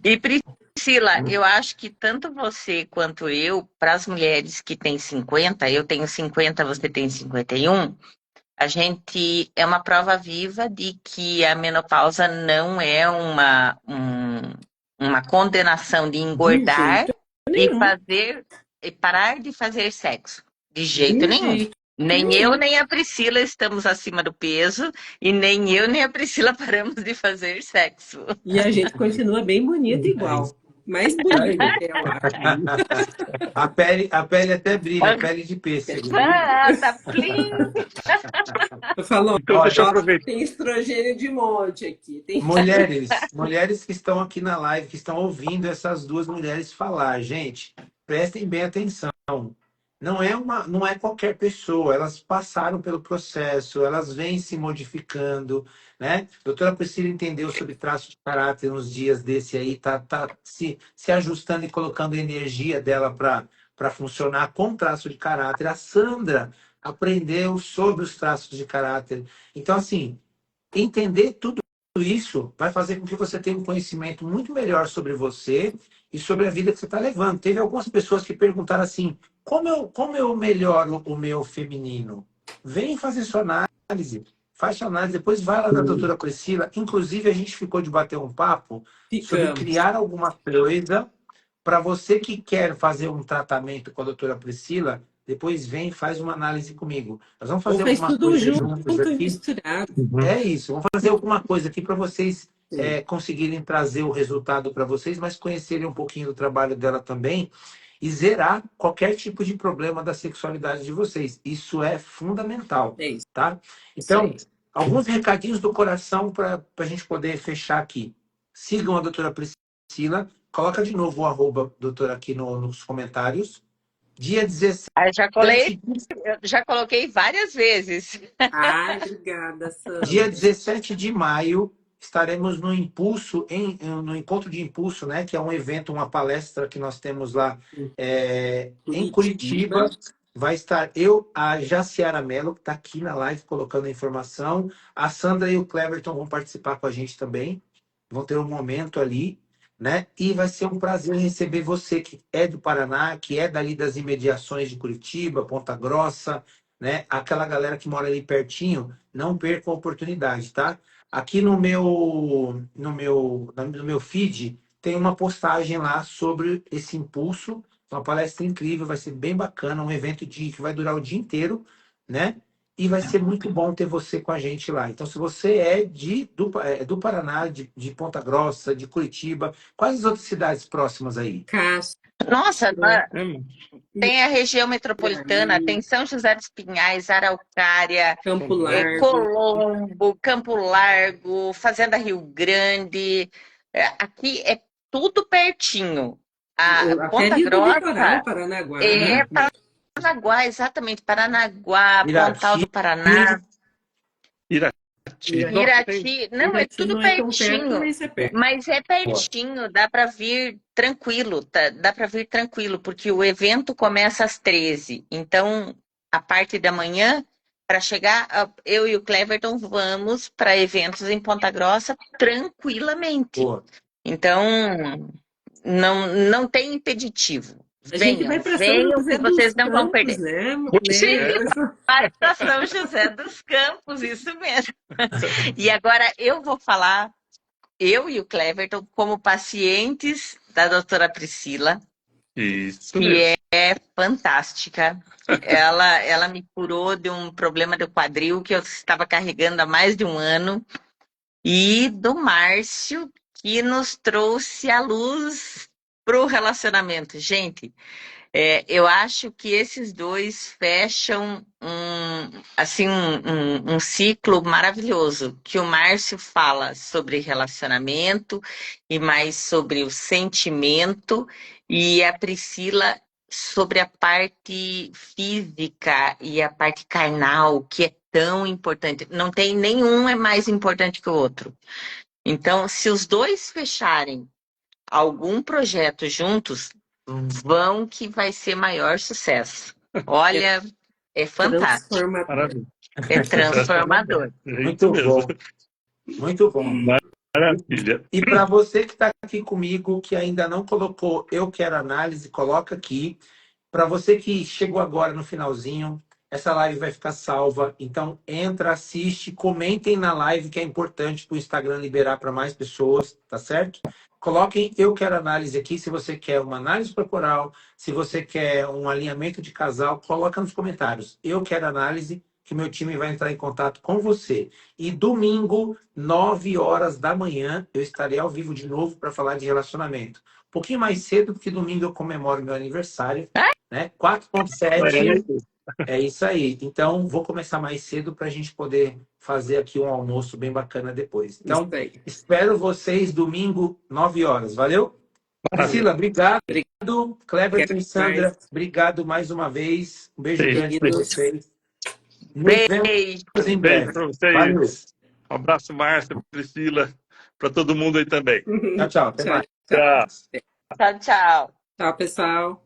E Priscila, eu acho que tanto você quanto eu, para as mulheres que têm 50, eu tenho 50, você tem 51, a gente é uma prova viva de que a menopausa não é uma condenação de De engordar jeito e nenhum. fazer e parar de fazer sexo. De jeito De nenhum. jeito Nem eu, nenhum. nem a Priscila estamos acima do peso, e nem eu, nem a Priscila paramos de fazer sexo. E a gente continua bem bonita É isso igual. Mais aí. bonita até, eu acho. A pele até brilha, pele de pêssego. Ah, tá clean. Eu falo, Então, ó, deixa eu ó, aproveitar. tem estrogênio de monte aqui. Tem... Mulheres que estão aqui na live, que estão ouvindo essas duas mulheres falar, gente, prestem bem atenção. Não é qualquer pessoa, elas passaram pelo processo, elas vêm se modificando, né? A doutora Priscila entendeu sobre traço de caráter uns dias desse aí, tá se ajustando e colocando a energia dela para funcionar com traço de caráter. A Sandra aprendeu sobre os traços de caráter. Então, assim, entender tudo isso vai fazer com que você tenha um conhecimento muito melhor sobre você e sobre a vida que você está levando. Teve algumas pessoas que perguntaram assim: como eu melhoro o meu feminino? Vem fazer sua análise, faz sua análise, depois vai lá na doutora Priscila. Inclusive, a gente ficou de bater um papo sobre Ficamos. criar alguma coisa para você que quer fazer um tratamento com a doutora Priscila. Depois vem e faz uma análise comigo. Nós vamos Ou fazer faz alguma tudo coisa junto, juntos aqui. misturado. É isso, vamos fazer alguma coisa aqui para vocês Sim. conseguirem trazer o resultado para vocês, mas conhecerem um pouquinho do trabalho dela também e zerar qualquer tipo de problema da sexualidade de vocês. Isso é fundamental, É isso. tá? Isso Então, aí. alguns recadinhos do coração para a gente poder fechar aqui. Sigam a doutora Priscila, coloca de novo o arroba doutora aqui nos comentários. Dia 17 Eu já coloquei várias vezes. Ai, obrigada, Dia Sandra. 17 de maio, estaremos no Impulso, no Encontro de Impulso, né? Que é um evento, uma palestra que nós temos lá em Curitiba. Vai estar eu, a Jaciara Mello, que está aqui na live colocando a informação. A Sandra e o Cleverton vão participar com a gente também. vão ter um momento ali, né? E vai ser um prazer receber você que é do Paraná, que é dali das imediações de Curitiba, Ponta Grossa, né? Aquela galera que mora ali pertinho, não perca a oportunidade, tá? Aqui no meu feed tem uma postagem lá sobre esse impulso, uma palestra incrível, vai ser bem bacana, um evento que vai durar o dia inteiro, né? E vai ser muito bom ter você com a gente lá. Então, se você é do Paraná, de Ponta Grossa, de Curitiba, quais as outras cidades próximas aí? Castro, Nossa, Hum, tem a região metropolitana, tem São José dos Pinhais, Araucária, Campo Largo. Colombo, Campo Largo, Fazenda Rio Grande. Aqui é tudo pertinho. A Até Ponta ali do litoral, Grossa Paranaguá. é Paranaguá, exatamente. Paranaguá, Pontal Irati. do Paraná, Irati. Irati. Não, é Irati tudo não é tão perto, pertinho. mas é perto. Mas é pertinho, dá para vir tranquilo, dá para vir tranquilo, porque o evento começa às 13. Então, a parte da manhã, para chegar, eu e o Cleverton vamos para eventos em Ponta Grossa tranquilamente. Boa. Então, não tem impeditivo. A gente vai para São Venham, José que vocês dos não vão Campos, perder. né? Sim, Né? vai para São José dos Campos, isso mesmo. E agora eu vou falar, eu e o Cleverton, como pacientes da doutora Priscila, Isso que mesmo. é fantástica. Ela me curou de um problema do quadril que eu estava carregando há mais de um ano. E do Márcio, que nos trouxe a luz para o relacionamento. Gente, eu acho que esses dois fecham um ciclo maravilhoso, que o Márcio fala sobre relacionamento e mais sobre o sentimento, e a Priscila sobre a parte física e a parte carnal, que é tão importante. Não tem nenhum é mais importante que o outro. Então, se os dois fecharem algum projeto juntos, vão que vai ser maior sucesso. Olha, é fantástico, Transformador. Maravilha. é transformador. É isso Muito mesmo. bom. Muito bom. Maravilha. E para você que está aqui comigo, que ainda não colocou Eu Quero Análise, coloca aqui. Para você que chegou agora no finalzinho, essa live vai ficar salva. Então, entra, assiste, comentem na live, que é importante para o Instagram liberar para mais pessoas, tá certo? Coloquem Eu Quero Análise aqui, se você quer uma análise corporal, se você quer um alinhamento de casal, coloca nos comentários. Eu Quero Análise, que meu time vai entrar em contato com você. E domingo, 9 horas da manhã, eu estarei ao vivo de novo para falar de relacionamento. Um pouquinho mais cedo, porque domingo eu comemoro meu aniversário, né? 4.7, é isso aí. Então, vou começar mais cedo para a gente poder fazer aqui um almoço bem bacana depois. Então, Isso aí. espero vocês domingo, 9 horas. Valeu? Priscila, obrigado. Cleverton e Sandra, obrigado mais uma vez. Um beijo Beijo. grande para vocês. Nos Beijo. vemos em Beijo breve. para vocês. Valeu. Um abraço, Márcia, Priscila, para todo mundo aí também. Tchau, tchau. Até mais. Tchau. Tchau, tchau. Tchau, pessoal.